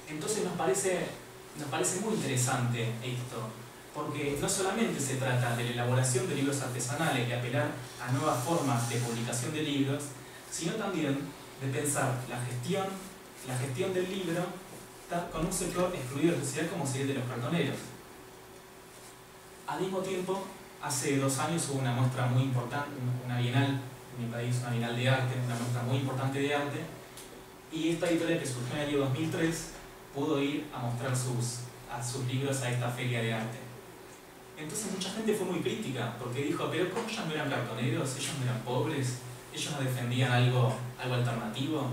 Entonces nos parece muy interesante esto, porque no solamente se trata de la elaboración de libros artesanales, de apelar a nuevas formas de publicación de libros, sino también de pensar la gestión del libro con un sector excluido de la sociedad como sería el de los cartoneros. Al mismo tiempo, Hace 2 años hubo una muestra muy importante, una bienal en mi país, una bienal de arte, una muestra muy importante de arte, y esta editorial que surgió en el año 2003 pudo ir a mostrar sus libros a esta feria de arte. Entonces mucha gente fue muy crítica, porque dijo, pero ¿cómo ellos no eran cartoneros? ¿Ellos no eran pobres? ¿Ellos no defendían algo alternativo?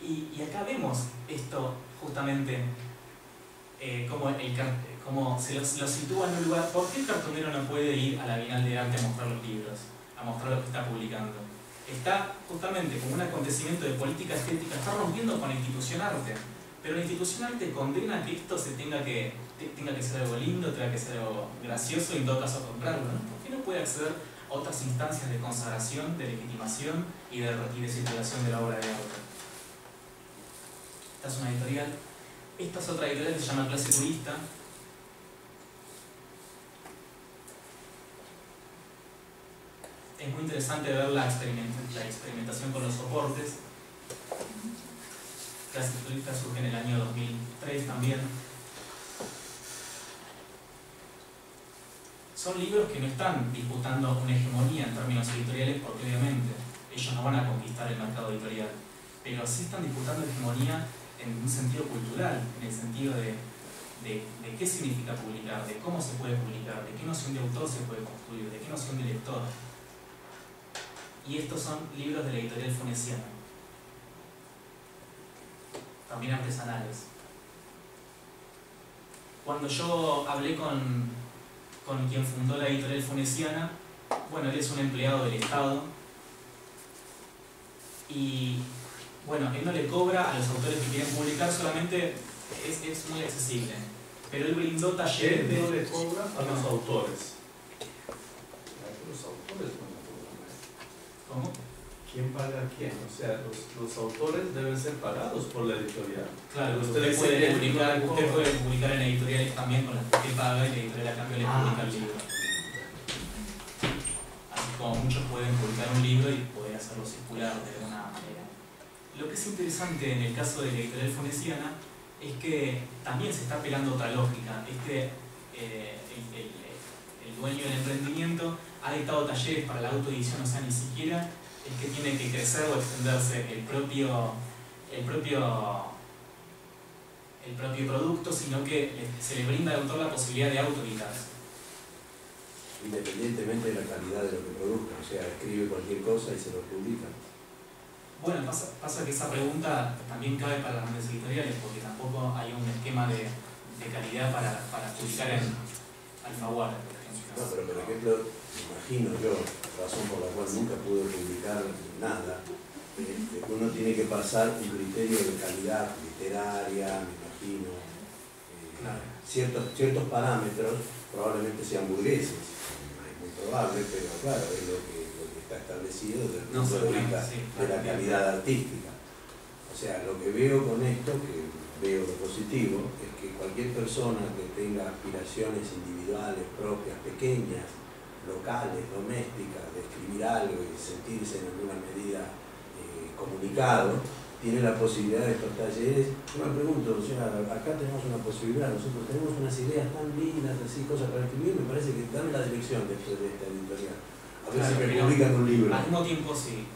Y acá vemos esto justamente, como se lo sitúa en un lugar. ¿Por qué el cartonero no puede ir a la Bienal de Arte a mostrar los libros, a mostrar lo que está publicando? Está justamente como un acontecimiento de política estética, está rompiendo con la institución arte, pero la institución arte condena que esto tenga que ser algo lindo, tenga que ser algo gracioso y en todo caso comprarlo, ¿no? ¿Por qué no puede acceder a otras instancias de consagración, de legitimación y de circulación de la obra de arte? Esta es una editorial. Esta es otra editorial que se llama Clase Turista. Es muy interesante ver la experimentación con los soportes. Clase Turista surge en el año 2003 también. Son libros que no están disputando una hegemonía en términos editoriales, porque obviamente ellos no van a conquistar el mercado editorial, pero sí están disputando hegemonía en un sentido cultural, en el sentido de qué significa publicar, de cómo se puede publicar, de qué noción de autor se puede construir, de qué noción de lector. Y estos son libros de la editorial Fonesiana, también artesanales. Cuando yo hablé con quien fundó la editorial Fonesiana, bueno, él es un empleado del Estado, y bueno, él no le cobra a los autores que quieren publicar, solamente es muy accesible. Pero él brindó talleres Él no le cobra a los autores. Los autores no le cobran. ¿Cómo? ¿Quién paga a quién? O sea, los autores deben ser pagados por la editorial. Claro, Ustedes usted puede publicar en editoriales también con las que usted paga y la editorial a cambio le publica el libro. Así como muchos pueden publicar un libro y poder hacerlo circular de alguna manera. Lo que es interesante en el caso de la editorial Fonesiana es que también se está apelando a otra lógica. El dueño del emprendimiento ha dictado talleres para la autoedición, o sea, ni siquiera es que tiene que crecer o extenderse el propio producto, sino que se le brinda al autor la posibilidad de autoeditarse. Independientemente de la calidad de lo que produzca, o sea, escribe cualquier cosa y se lo publica. Bueno, pasa que esa pregunta también cabe para las grandes editoriales, porque tampoco hay un esquema de calidad para publicar en Alfaguara, por ejemplo. No, pero por ejemplo, imagino yo, razón por la cual nunca pude publicar nada, uno tiene que pasar un criterio de calidad literaria, me imagino, Claro. ciertos parámetros probablemente sean burgueses, es muy probable, pero claro, es lo que está establecido desde el punto de vista de la calidad artística. O sea, lo que veo con esto, que veo lo positivo, es que cualquier persona que tenga aspiraciones individuales, propias, pequeñas, locales, domésticas, de escribir algo y sentirse en alguna medida comunicado, tiene la posibilidad de estos talleres. Yo me pregunto, o sea, acá tenemos una posibilidad, nosotros tenemos unas ideas tan lindas, así, cosas para escribir, me parece que dame la dirección después de esta editorial. A ver si me publican un libro. Al mismo tiempo, sí.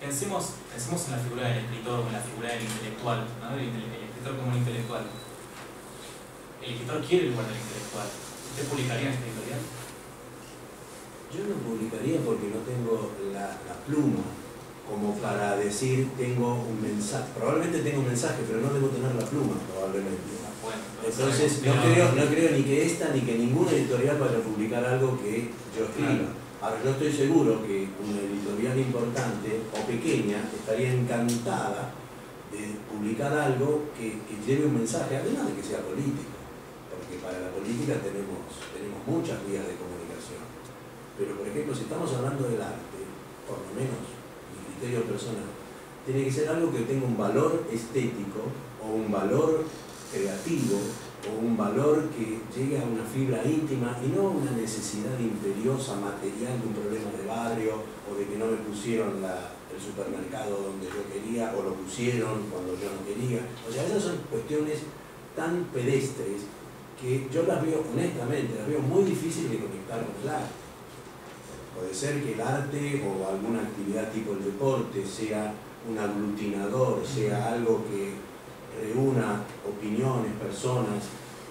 Pensemos en la figura del escritor o en la figura del intelectual, ¿no? El escritor como un intelectual. El escritor quiere el lugar del intelectual. ¿Usted publicaría en esta editorial? Yo no publicaría porque no tengo la pluma como para decir tengo un mensaje. Probablemente tengo un mensaje, pero no debo tener la pluma, probablemente. Bueno, entonces no creo ni que esta ni que ninguna editorial vaya a publicar algo que yo escriba. Ahora, yo estoy seguro que una editorial importante o pequeña estaría encantada de publicar algo que lleve un mensaje, además de que sea político, porque para la política tenemos muchas vías de comunicación. Pero, por ejemplo, si estamos hablando del arte, por lo menos mi criterio personal, tiene que ser algo que tenga un valor estético o un valor creativo o un valor que llegue a una fibra íntima y no una necesidad imperiosa material de un problema de barrio o de que no me pusieron el supermercado donde yo quería o lo pusieron cuando yo no quería. O sea, esas son cuestiones tan pedestres que yo las veo, honestamente, las veo muy difíciles de conectar con el arte. Puede ser que el arte o alguna actividad tipo el deporte sea un aglutinador, sea algo que reúna opiniones, personas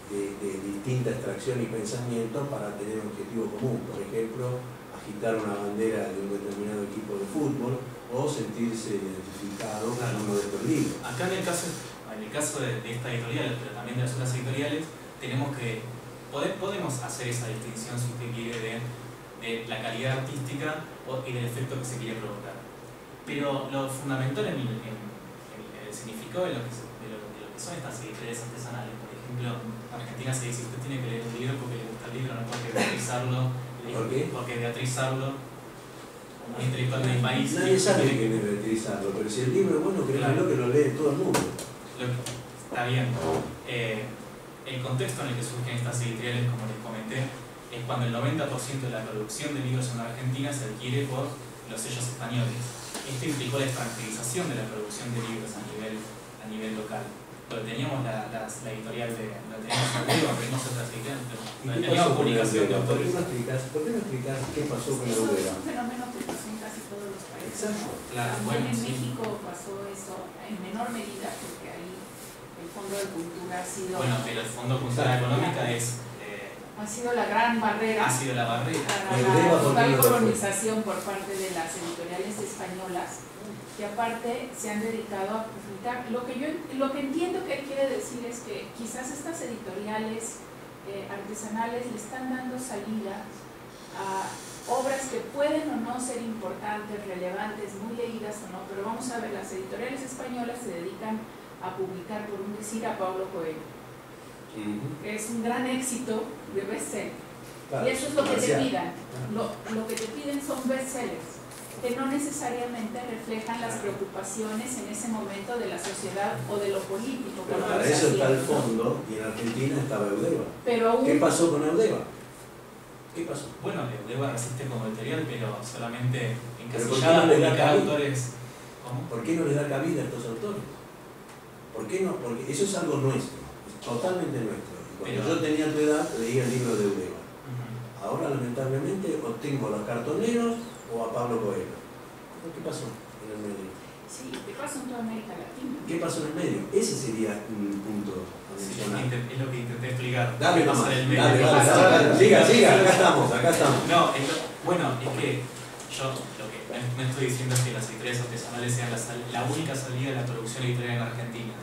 de distinta extracción y pensamiento para tener un objetivo común. Por ejemplo, agitar una bandera de un determinado equipo de fútbol o sentirse identificado con uno de estos libros. Acá en el caso de esta editorial, pero también de las otras editoriales, podemos hacer esa distinción, si usted quiere, de la calidad artística y del efecto que se quiere provocar. Pero lo fundamental en el significado de lo que son estas editoriales artesanales, por ejemplo, en Argentina se dice que usted tiene que leer un libro porque le gusta el libro, no porque beatrizarlo, porque beatrizarlo, un intelectual de mi país. Nadie sabe que es beatrizarlo, pero si el libro es bueno, créanlo que lo lee todo el mundo. Está bien. El contexto en el que surgen estas editoriales, como les comenté, es cuando el 90% de la producción de libros en Argentina se adquiere por los sellos españoles. Esto implicó la extranjerización de la producción de libros a nivel local. Donde teníamos la editorial donde teníamos otras editoriales, donde teníamos publicación de autores. ¿Por qué no explicás qué pasó con la Eso es Eudeva? un fenómeno que pasó en casi todos los países. Exacto. Claro, También bueno, en sí. México pasó eso en menor medida porque ahí el Fondo de Cultura ha sido, Bueno, pero el Fondo de Cultura Económica ha sido la gran barrera ha sido la barrera. para Eudeva, la ¿por qué total no lo fue? colonización por parte de las editoriales españolas, que aparte se han dedicado a publicar. Lo que entiendo que él quiere decir es que quizás estas editoriales artesanales le están dando salida a obras que pueden o no ser importantes, relevantes, muy leídas o no, pero vamos a ver, las editoriales españolas se dedican a publicar, por un decir, a Paulo Coelho, que es un gran éxito de bestseller. Claro, Y eso es lo que te comercial. pidan. Lo que te piden son bestsellers, que no necesariamente reflejan las preocupaciones en ese momento de la sociedad o de lo político. Pero como para los eso está el hacían, ¿no? fondo y en Argentina estaba Eudeva. Pero aún ¿Qué pasó con Eudeva? ¿Qué pasó? Bueno, Eudeva resiste como editorial, pero solamente ¿Pero por qué encasillada no a le da publicar cabida? autores. ¿Cómo? ¿Por qué no le da cabida a estos autores? ¿Por qué no? Porque eso es algo nuestro, es totalmente nuestro. Y cuando Pero- yo tenía tu edad, leía el libro de Eudeva. Ujú. Ahora, lamentablemente, o tengo a los cartoneros o a Pablo Coelho. ¿Qué pasó en el medio? sí, ¿qué pasa en toda América Latina? ¿Qué pasó en el medio? Ese sería un punto a Sí, mencionar. es lo que intenté explicar. Dale, ¿Qué pasa mamá. en el Dale, medio? dale. Siga, acá estamos. No, bueno, es que yo lo que no estoy diciendo es que las editoriales artesanales sean la única salida de la producción editorial en Argentina.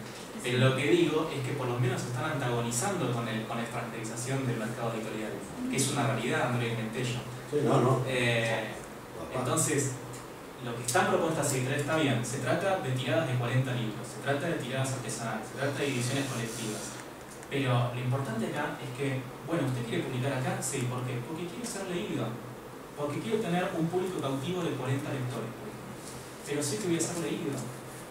Pero lo que digo es que por lo menos están antagonizando con la extranjerización del mercado editorial, que es una realidad, Andrés Mentello. Sí, no. Entonces, lo que están propuestas editoriales está bien, se trata de tiradas de 40 libros, se trata de tiradas artesanales, se trata de ediciones colectivas. Pero lo importante acá es que, bueno, ¿usted quiere publicar acá? Sí, ¿por qué? Porque quiere ser leído, porque quiero tener un público cautivo de 40 lectores, por ejemplo. Pero sé que voy a ser leído.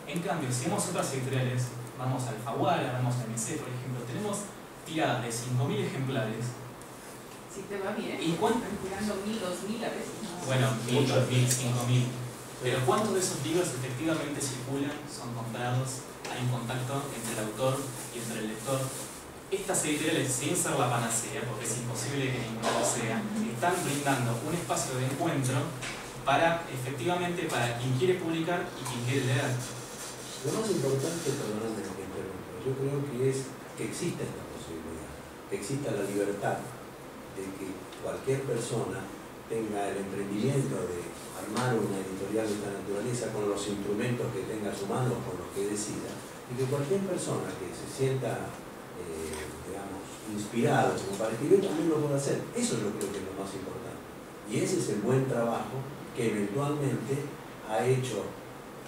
En cambio, si vamos a otras editoriales, vamos a Alfaguara, vamos a MC, por ejemplo, tenemos tiradas de 5.000 ejemplares. Si te va bien, ¿Y cuánto? están tirando 1.000, 2.000 a veces. ¿no? Bueno, 1.000, 2.000, 5.000. Pero ¿cuántos de esos libros efectivamente circulan, son comprados, hay un contacto entre el autor y entre el lector? Estas editoriales, sin ser la panacea, porque es imposible que ninguna lo sea, están brindando un espacio de encuentro para, efectivamente, para quien quiere publicar y quien quiere leer. Lo más importante, perdóname que interrumpa, yo creo que es que exista esta posibilidad, que exista la libertad de que cualquier persona tenga el emprendimiento de armar una editorial de esta naturaleza con los instrumentos que tenga a su mano, con los que decida, y que cualquier persona que se sienta, digamos, inspirado como para escribir también lo pueda hacer. Eso es lo que creo que es lo más importante. Y ese es el buen trabajo que eventualmente ha hecho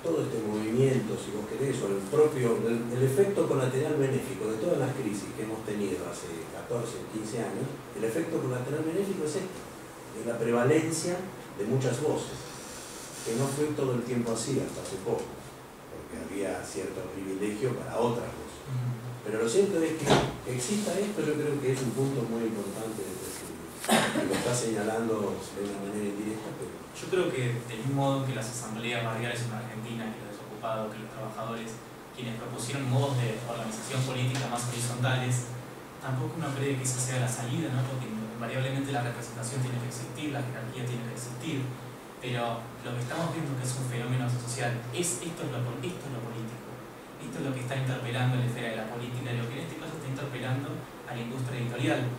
todo este movimiento, si vos querés, o el efecto colateral benéfico de todas las crisis que hemos tenido hace 14, 15 años, el efecto colateral benéfico es este, es la prevalencia de muchas voces, que no fue todo el tiempo así hasta hace poco, porque había cierto privilegio para otras voces. Pero lo cierto es que exista esto, yo creo que es un punto muy importante de crecimiento. Lo está señalando de una manera indirecta, pero Yo creo que del mismo modo que las asambleas barriales en Argentina, que los desocupados, que los trabajadores, quienes propusieron modos de organización política más horizontales, tampoco uno cree que esa sea la salida, ¿no? Porque invariablemente la representación tiene que existir, la jerarquía tiene que existir, pero lo que estamos viendo que es un fenómeno social, esto es lo político, esto es lo que está interpelando la esfera de la política, y lo que en este caso está interpelando a la industria editorial.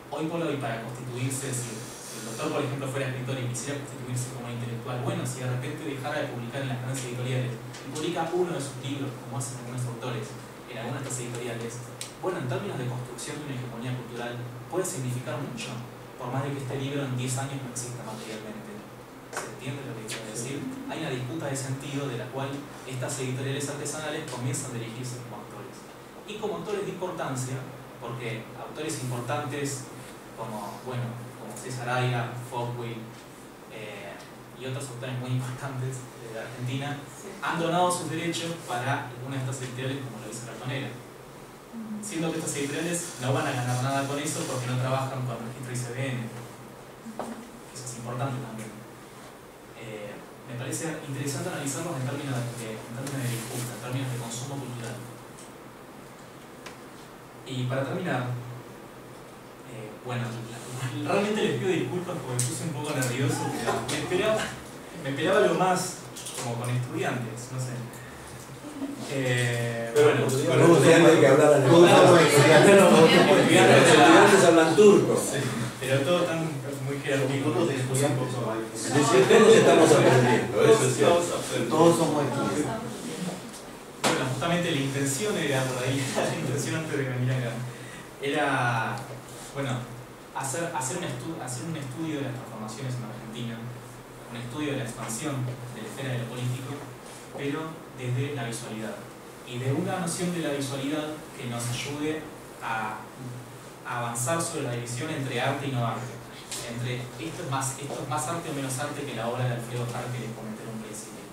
Hoy por hoy, para constituirse, si el doctor, por ejemplo, fuera escritor y quisiera constituirse como intelectual, bueno, si de repente dejara de publicar en las grandes editoriales y publica uno de sus libros, como hacen algunos autores en algunas de estas editoriales, bueno, en términos de construcción de una hegemonía cultural, puede significar mucho, por más de que este libro en 10 años no exista materialmente. ¿Se entiende lo que quiero decir? Hay una disputa de sentido de la cual estas editoriales artesanales comienzan a dirigirse como autores. Y como autores de importancia, porque autores importantes como César Aira, Foucault y otros autores muy importantes de Argentina han donado sus derechos para algunas de estas editoriales como lo dice Cartonera. Siendo que estas editoriales no van a ganar nada con eso porque no trabajan con registro ICBN. Eso es importante también. Me parece interesante analizarlos en términos de disputa, en términos de consumo cultural. Y para terminar, bueno, realmente les pido disculpas porque me puse un poco nervioso, pero me esperaba algo más como con estudiantes, no sé. Bueno, con estudiantes que hablaran estudiantes hablan turco. Sí, pero todo tan muy jerárquico. Todos estudiantes Todos estamos aprendiendo, eso es cierto. Todos somos estudiantes. Bueno, justamente la intención era por ahí, la intención antes de venir acá, era, bueno, hacer un estudio de las transformaciones en Argentina, un estudio de la expansión de la esfera de lo político, pero desde la visualidad. Y de una noción de la visualidad que nos ayude a avanzar sobre la división entre arte y no arte. Entre esto es más arte o menos arte que la obra de Alfredo Harque les comenté en un principio.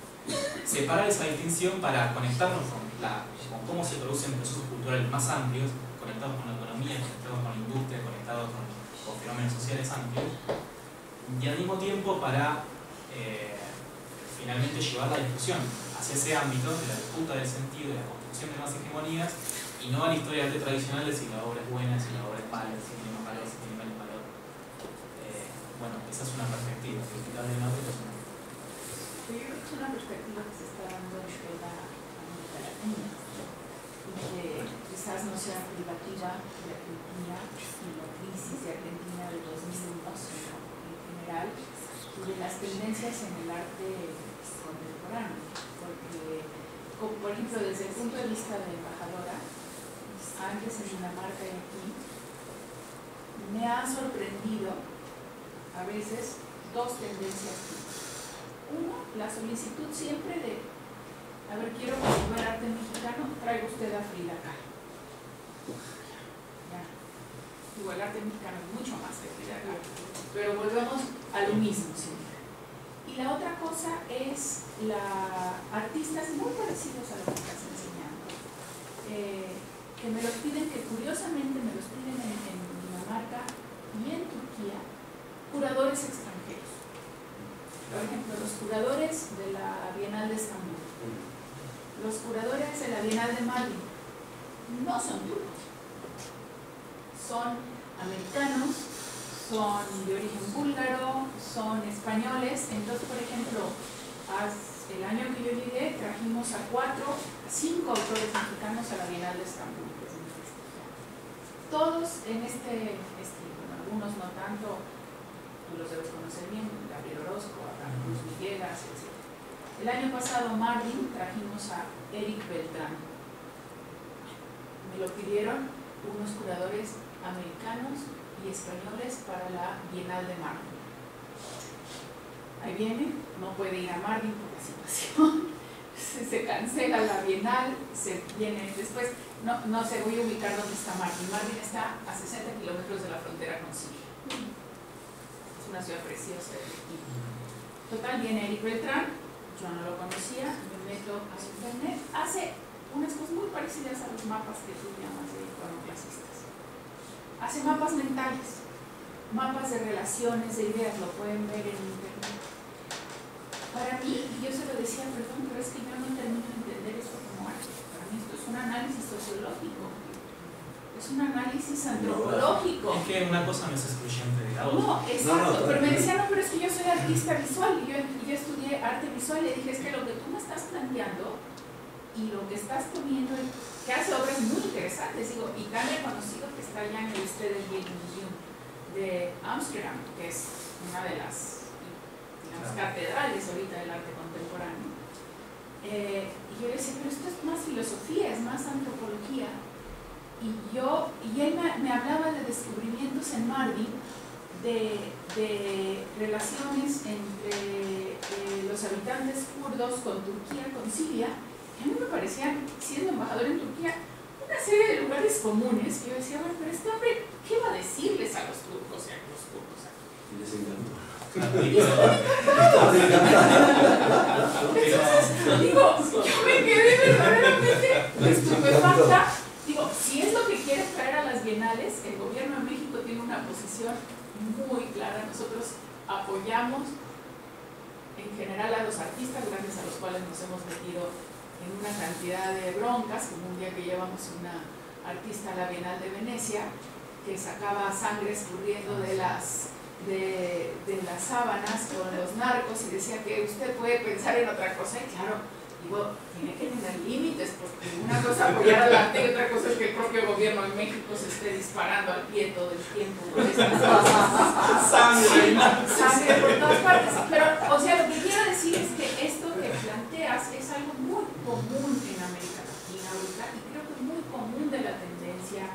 Separar esa distinción para conectarnos con cómo se producen procesos culturales más amplios, conectados con la economía, conectados con la industria, conectados con fenómenos sociales amplios, y al mismo tiempo para finalmente llevar la discusión hacia ese ámbito de la disputa del sentido, de la construcción de más hegemonías, y no a la historia de arte tradicional de si la obra es buena, si la obra es mala, si tiene más valor, si tiene menos valor. Bueno, esa es una perspectiva, criticable de Madrid es una. Yo creo que es una perspectiva que se está dando en toda América Latina y que quizás no sea privativa de Argentina y la crisis de Argentina de 2001, sino en general, y de las tendencias en el arte contemporáneo. Porque, por ejemplo, desde el punto de vista de embajadora, antes en Dinamarca y aquí, me ha sorprendido a veces dos tendencias. Uno, la solicitud siempre de, a ver, quiero cultivar arte mexicano, traiga usted a Frida Kahlo. Ya. Digo, el arte mexicano es mucho más que Frida Kahlo, pero volvemos a lo mismo siempre. Y la otra cosa es artistas muy parecidos a lo que estás enseñando, que me los piden, que curiosamente me los piden en Dinamarca y en Turquía, curadores extranjeros. Por ejemplo, los curadores de la Bienal de Estambul, los curadores de la Bienal de Madrid, no son turcos, son americanos, son de origen búlgaro, son españoles. Entonces, por ejemplo, el año que yo llegué trajimos a 5 autores mexicanos a la Bienal de Estambul, que es muy prestigiosa. Todos en este estilo, algunos no tanto. Tú los debes conocer bien, Gabriel Orozco, Abraham Cruz Villegas, etc. El año pasado, Marvin, trajimos a Eric Beltrán. Me lo pidieron unos curadores americanos y españoles para la Bienal de Marvin. Ahí viene, no puede ir a Marvin por la situación, se cancela la Bienal, se viene después, no sé, voy a ubicar dónde está Marvin. Marvin está a 60 kilómetros de la frontera con Siria. Una ciudad preciosa. Total, viene Eric Beltrán, yo no lo conocía, me meto a internet, hace unas cosas muy parecidas a los mapas que tú llamas de iconoclasistas. Hace mapas mentales, mapas de relaciones, de ideas, lo pueden ver en internet. Para mí, y yo se lo decía, perdón, pero es que yo no termino de entender esto como arte. Para mí esto es un análisis sociológico. es un análisis antropológico. Es que una cosa no es excluyente de la otra. No, exacto, No, pero me decían, no, pero es que yo soy artista visual y yo estudié arte visual y dije, es que lo que tú me estás planteando y lo que estás poniendo, que hace obras muy interesantes, digo, y tan reconocido que está ya en el Stedelijk Museum de Ámsterdam, que es una de las, digamos, catedrales ahorita del arte contemporáneo. Y yo decía, pero esto es más filosofía, es más antropología. Y él me hablaba de descubrimientos en Mardin, de relaciones entre los habitantes kurdos con Turquía, con Siria, que a mí me parecían, siendo embajador en Turquía, una serie de lugares comunes. Que yo decía, bueno, pero este hombre, ¿qué va a decirles a los turcos y a los kurdos? Y les encantó. Entonces, digo, yo me quedé verdaderamente estupefacta. Digo, si es lo que quiere traer a las bienales, el gobierno de México tiene una posición muy clara. Nosotros apoyamos en general a los artistas, gracias a los cuales nos hemos metido en una cantidad de broncas, como un día que llevamos una artista a la Bienal de Venecia, que sacaba sangre escurriendo de las sábanas con los narcos y decía que usted puede pensar en otra cosa. Y claro, digo, tiene que tener límites, porque una cosa es apoyar al arte y otra cosa es que el propio gobierno en México se esté disparando al pie todo el tiempo. Sangre por todas partes. Pero, o sea, lo que quiero decir es que esto que planteas es algo muy común en América Latina ahorita, y creo que muy común de la tendencia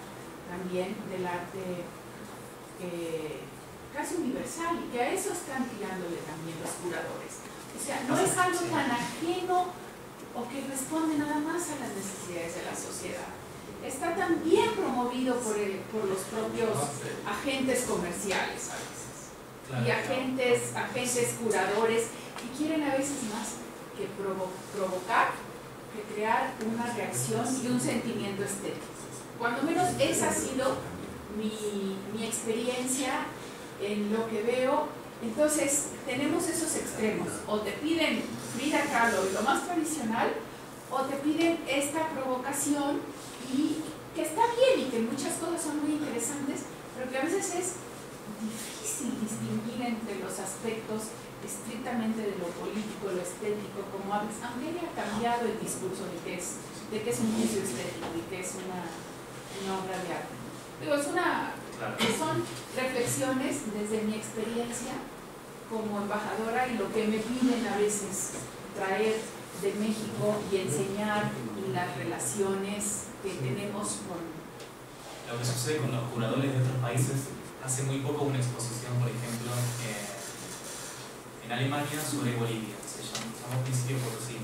también del arte casi universal, y que a eso están tirándole también los curadores. O sea, no es algo tan ajeno o que responde nada más a las necesidades de la sociedad. Está también promovido por los propios agentes comerciales a veces. Claro, Y agentes curadores, que quieren a veces más que provocar, que crear una reacción y un sentimiento estético. Cuando menos esa ha sido mi experiencia en lo que veo. Entonces tenemos esos extremos: o te piden Frida Kahlo y lo más tradicional, o te piden esta provocación, y que está bien y que muchas cosas son muy interesantes, pero que a veces es difícil distinguir entre los aspectos estrictamente de lo político, lo estético, como aunque haya cambiado el discurso de que es un juicio estético y que es una obra de arte. Digo, son reflexiones desde mi experiencia como embajadora y lo que me piden a veces traer de México y enseñar, y las relaciones que tenemos con... Lo que sucede con los curadores de otros países. Hace muy poco una exposición, por ejemplo, en Alemania sobre Bolivia, se llamó Principio Potosí.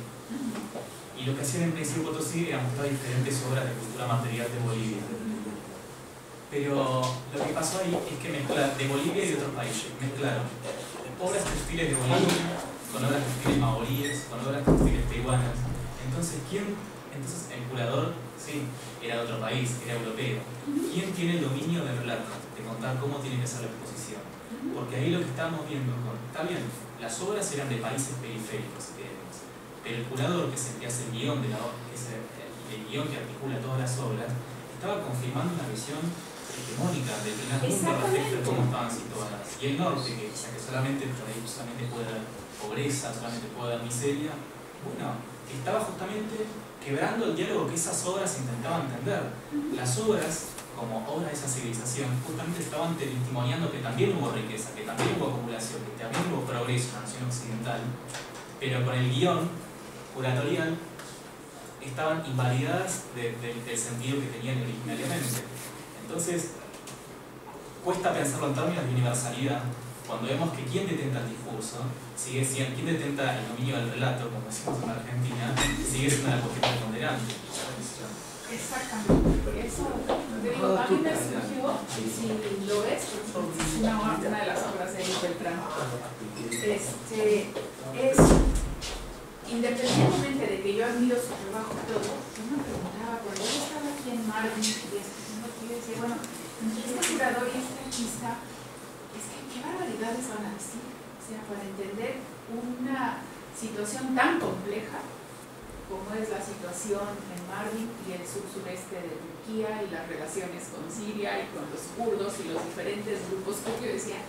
Y lo que hacían en Principio Potosí era mostrar diferentes obras de cultura material de Bolivia. Pero lo que pasó ahí es que mezclaron de Bolivia y de otros países. Mezclaron obras textiles de Bolivia con obras textiles maoríes, con obras textiles peruanas. Entonces el curador, sí, era de otro país, era europeo. ¿Quién tiene el dominio del relato? De contar cómo tiene que ser la exposición. Porque ahí lo que estábamos viendo, está bien, las obras eran de países periféricos, pero el curador, que es el que hace el guión de la obra, que es el guión que articula todas las obras, estaba confirmando una visión hegemónica del primer mundo respecto de cómo estaban situadas. Y el norte, que solamente puede dar pobreza, solamente puede dar miseria, bueno, estaba justamente quebrando el diálogo que esas obras intentaban entender. Las obras, como obras de esa civilización, justamente estaban testimoniando que también hubo riqueza, que también hubo acumulación, que también hubo progreso en la nación occidental, pero con el guión curatorial estaban invalidadas del sentido que tenían originariamente. Entonces, cuesta pensarlo en términos de universalidad, cuando vemos que quien detenta el discurso sigue siendo, quien detenta el dominio del relato, como decimos en Argentina, sigue siendo la cuestión preponderante. Exactamente. Eso, te digo, a mí me surgió, si lo ves, es una de las obras de Eric Beltrán. Es, independientemente de que yo admiro su trabajo y todo, yo me preguntaba, cuando yo estaba aquí en Mardin, y decía, bueno, este curador y este artista, es que qué barbaridades van a decir. O sea, para entender una situación tan compleja, cómo es la situación en Mardin y el sur-sureste de Turquía y las relaciones con Siria y con los kurdos y los diferentes grupos, que yo decía,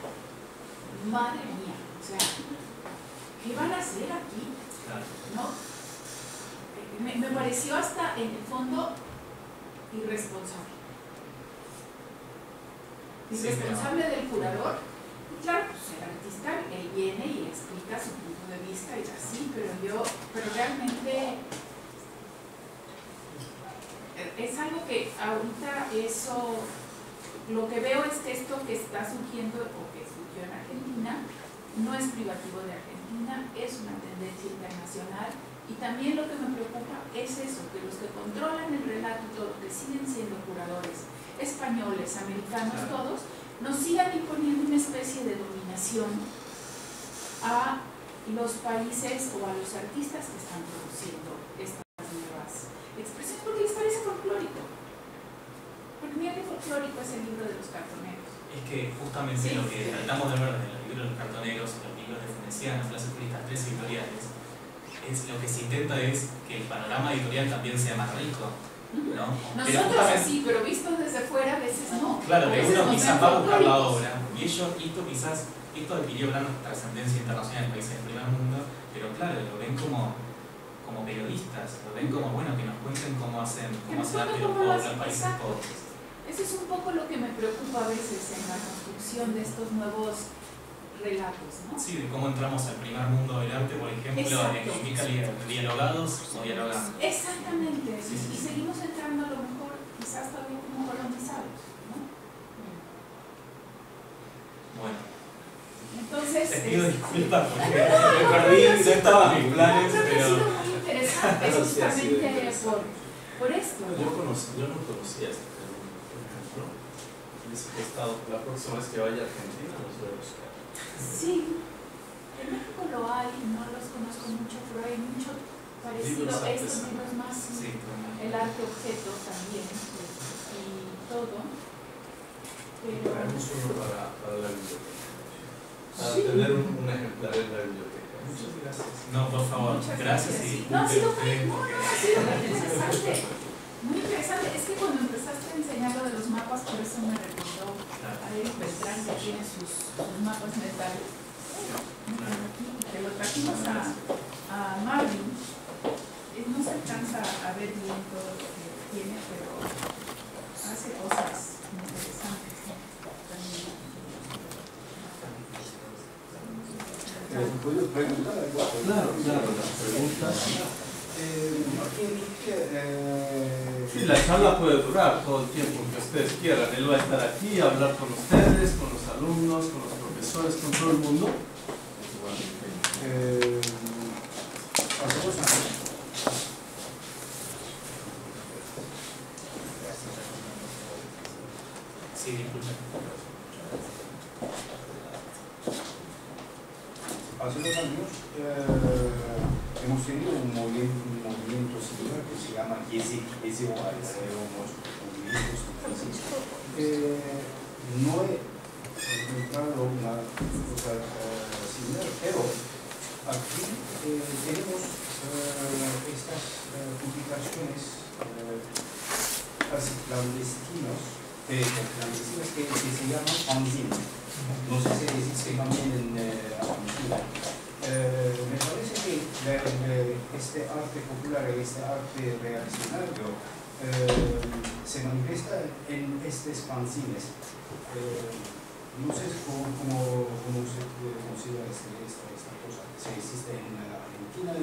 madre mía, o sea, ¿qué van a hacer aquí? ¿No? Me pareció hasta en el fondo irresponsable. Irresponsable del curador. Y claro, pues el artista, él viene y explica su punto de vista y así, pero realmente es algo que ahorita eso, lo que veo es que esto que está surgiendo o que surgió en Argentina no es privativo de Argentina, es una tendencia internacional. Y también lo que me preocupa es eso, que los que controlan el relato y todo, que siguen siendo curadores españoles, americanos, todos, nos sigan imponiendo una especie de dominación a los países o a los artistas que están produciendo estas nuevas expresiones, porque les parece folclórico. Porque mira que folclórico es el libro de los cartoneros. Es que justamente lo que tratamos de ver en el libro de los cartoneros, en los libros de Venecianos, las tres editoriales, lo que se intenta es que el panorama editorial también sea más rico, ¿no? Nosotros sí, pero visto desde fuera a veces no. Claro, que uno quizás va a buscar la obra, y esto adquirió gran trascendencia internacional en países del primer mundo, pero claro, lo ven como periodistas, lo ven como, bueno, que nos cuenten cómo hacen arte los países pobres. Eso es un poco lo que me preocupa a veces en la construcción de estos nuevos relatos, ¿no? Sí, de cómo entramos al primer mundo del arte, por ejemplo, en qué calidad, dialogados o dialogando. Exactamente, sí. Y seguimos entrando a lo mejor, quizás todavía como colonizados, ¿no? Bueno. Entonces... Te pido disculpas porque me perdí, no estaba en mis planes, pero... pero... ha sido muy interesante justamente por esto, ¿no? Yo no conocía este tema, por ejemplo. La próxima vez que vaya a Argentina los voy a buscar. Sí, en México lo hay, no los conozco mucho, pero hay mucho parecido a estos libros más, sí, el arte objeto también, y todo. Pero... Traemos uno para la biblioteca. Para tener un ejemplar en la biblioteca. Muchas gracias. No, por favor, gracias y no, ha sido ustedes muy interesante. Muy interesante. Es que cuando empezaste a enseñar lo de los mapas, por eso me recordó a Eric Beltrán, que tiene sus mapas mentales. Que lo trajimos a Marvin. No se alcanza a ver bien todo lo que tiene, pero hace cosas interesantes. ¿Puedo preguntar algo? Claro, las preguntas. Sí, la charla puede durar todo el tiempo que ustedes quieran. Él va a estar aquí a hablar con ustedes, con los alumnos, con los profesores, con todo el mundo. Hacemos una cosa. Sí, disculpen. Hace 2 años hemos tenido un movimiento similar que se llama Yezi Oal, unos movimientos no he encontrado una cosa similar, pero aquí tenemos estas publicaciones casi clandestinas que se llaman fanzine. No sé si existe también en Argentina. Me parece que este arte popular, este arte reaccionario, se manifiesta en estos fanzines. No sé cómo se considera esta cosa. Se existe en Argentina y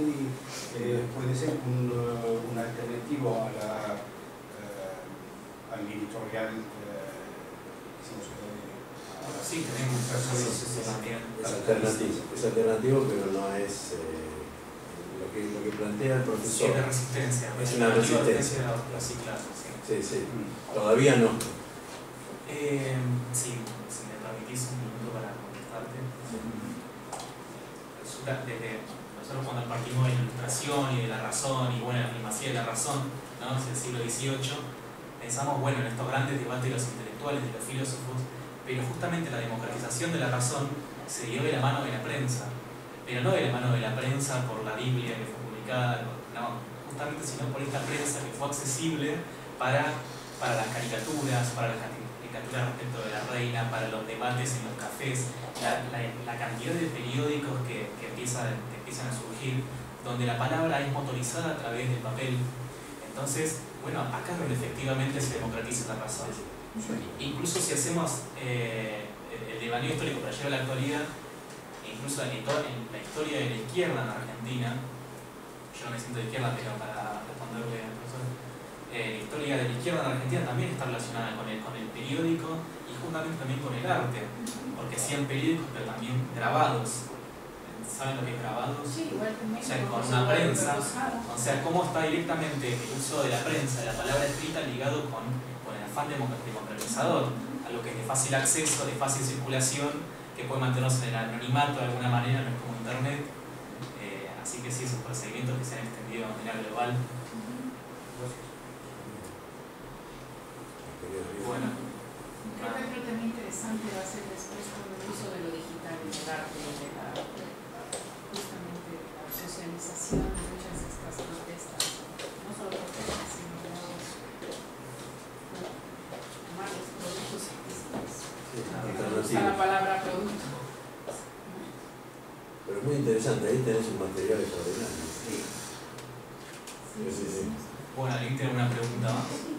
puede ser un alternativo al editorial. Sí, tenemos personas también. Es alternativo, pero no es lo que plantea el profesor. Sí, es de resistencia. Es una resistencia. Sí, claro. Sí. Todavía no. Sí, si me permitís un minuto para contestarte. Resulta desde nosotros cuando partimos de la ilustración y de la razón y bueno, la primacía de la razón, ¿no? Es el siglo XVIII, pensamos bueno en estos grandes debates de los intelectuales, de los filósofos, pero justamente la democratización de la razón se dio de la mano de la prensa, pero no de la mano de la prensa por la Biblia que fue publicada, no, justamente sino por esta prensa que fue accesible para las caricaturas, para las caricaturas respecto de la reina, para los debates en los cafés, la cantidad de periódicos que empiezan a surgir, donde la palabra es motorizada a través del papel. Entonces, bueno, acá es donde efectivamente se democratiza la razón. Incluso si hacemos el devaneo histórico para llevar a la actualidad, incluso en la historia de la izquierda en Argentina, yo no me siento de izquierda, pero para responderle al profesor, la historia de la izquierda en Argentina también está relacionada con el periódico y justamente también con el arte, porque hacían periódicos pero también grabados. ¿Saben lo que es grabados? Sí, igual que o sea, con una prensa, o sea, cómo está directamente el uso de la prensa, de la palabra escrita, ligado con el afán democratizador, algo que es de fácil acceso, de fácil circulación, que puede mantenerse en el anonimato de alguna manera, no es como internet. Así que sí, esos procedimientos que se han extendido de manera global. Bueno, creo que otro tema interesante va a ser después con el uso de lo digital en el arte, de justamente la socialización de muchas de estas protestas, no solo protestas, sino llamarlos productos artísticos. Me gusta la palabra producto. Pero muy interesante, ahí tenés un material extraordinario. Sí. Bueno, ¿alguien tiene una pregunta más?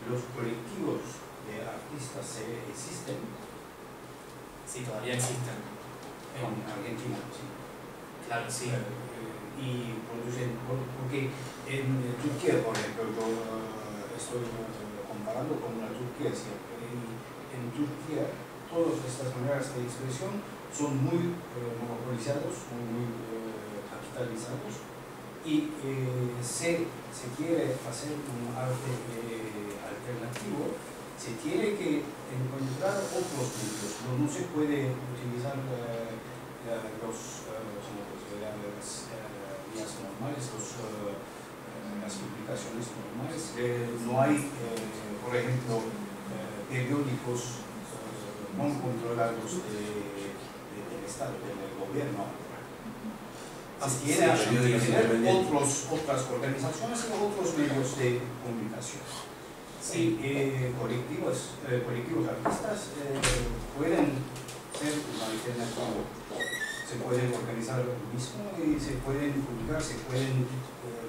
¿Los colectivos de artistas existen? Sí, todavía existen. En Argentina, sí. Claro, sí. Y producen, porque en Turquía, por ejemplo, yo estoy comparando con la Turquía siempre, y en Turquía todas estas maneras de expresión son muy monopolizados, muy capitalizados, y se quiere hacer un arte alternativo, se tiene que encontrar otros medios. No se puede utilizar las vías normales, las publicaciones normales. No hay, por ejemplo, periódicos no controlados del Estado, del gobierno. Se tiene otras organizaciones y otros medios de comunicación. Sí, colectivos artistas pueden ser una alternativa. Se pueden organizar lo mismo y se pueden publicar, se pueden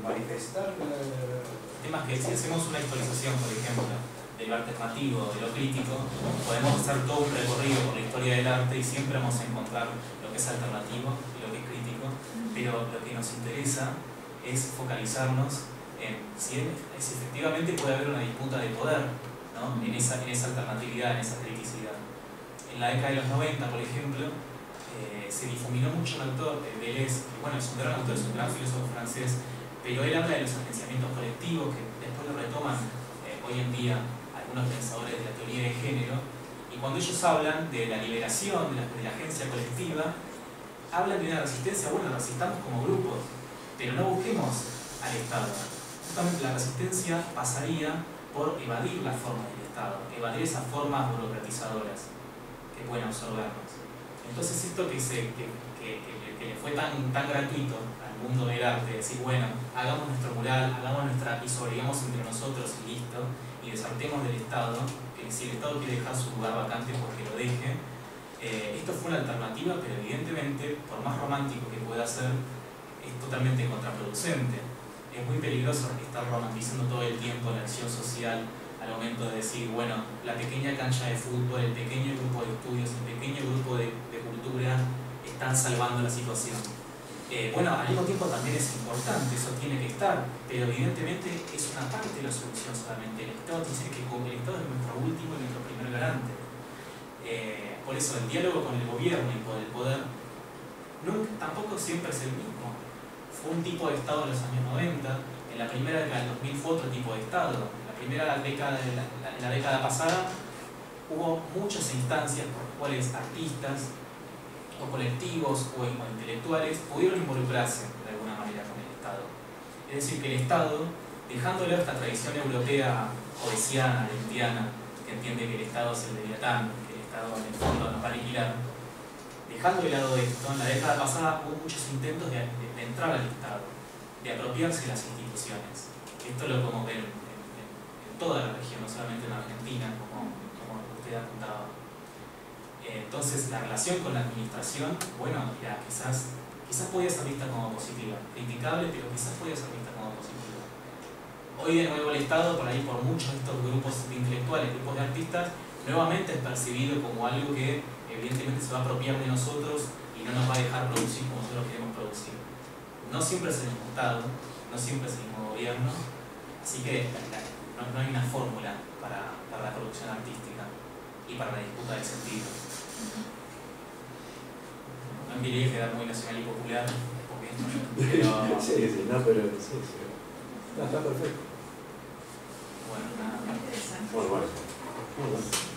manifestar. El tema es que si hacemos una actualización, por ejemplo, del arte narrativo, de lo crítico, podemos hacer todo un recorrido por la historia del arte y siempre vamos a encontrar lo que es alternativo y lo que es crítico, pero lo que nos interesa es focalizarnos en si efectivamente puede haber una disputa de poder, ¿no? en esa alternatividad, en esa criticidad. En la década de los 90, por ejemplo, se difuminó mucho un autor, Deleuze, que bueno, es un gran autor, es un gran filósofo francés, pero él habla de los agenciamientos colectivos que después lo retoman hoy en día algunos pensadores de la teoría de género, y cuando ellos hablan de la liberación, de la agencia colectiva, hablan de una resistencia, bueno, resistamos como grupos, pero no busquemos al Estado. Justamente la resistencia pasaría por evadir las formas del Estado, evadir esas formas burocratizadoras que pueden absorbernos. Entonces esto que le fue tan gratuito al mundo del arte, decir, bueno, hagamos nuestro mural, hagamos y sobrevivamos entre nosotros y listo, y desartemos del Estado, que si el Estado quiere dejar su lugar vacante, pues que lo deje. Esto fue una alternativa, pero evidentemente, por más romántico que pueda ser, es totalmente contraproducente. Es muy peligroso estar romantizando todo el tiempo la acción social al momento de decir, bueno, la pequeña cancha de fútbol, el pequeño grupo de estudios, el pequeño grupo de cultura están salvando la situación. Bueno, al mismo tiempo también es importante, eso tiene que estar, pero evidentemente es una parte de la solución solamente. El Estado dice que el Estado es nuestro último y nuestro primer garante. Por eso el diálogo con el gobierno y con el poder tampoco siempre es el mismo. Fue un tipo de Estado en los años 90, en la primera década del 2000 fue otro tipo de Estado. En la década pasada hubo muchas instancias por las cuales artistas o colectivos o intelectuales pudieron involucrarse de alguna manera con el Estado. Es decir, que el Estado, dejándole esta tradición europea hobbesiana, lentiana, que entiende que el Estado es el leviatán, que el Estado en el fondo nos va a aniquilar, dejando de lado esto, en la década pasada hubo muchos intentos de entrar al Estado, de apropiarse de las instituciones. Esto lo podemos ver en toda la región, no solamente en Argentina, como usted apuntaba. Entonces, la relación con la administración, bueno, ya, quizás podía ser vista como positiva, criticable, pero quizás podía ser vista como positiva. Hoy de nuevo el Estado, por ahí por muchos de estos grupos de intelectuales, grupos de artistas, nuevamente es percibido como algo que evidentemente se va a apropiar de nosotros y no nos va a dejar producir como nosotros queremos producir. No siempre es el mismo Estado, no siempre es el mismo gobierno, así que no hay una fórmula para la producción artística y para la disputa del sentido. No quería quedar muy nacional y popular, pero... Sí, no, pero sí. No, está perfecto. Bueno, nada. Interesante. Bueno.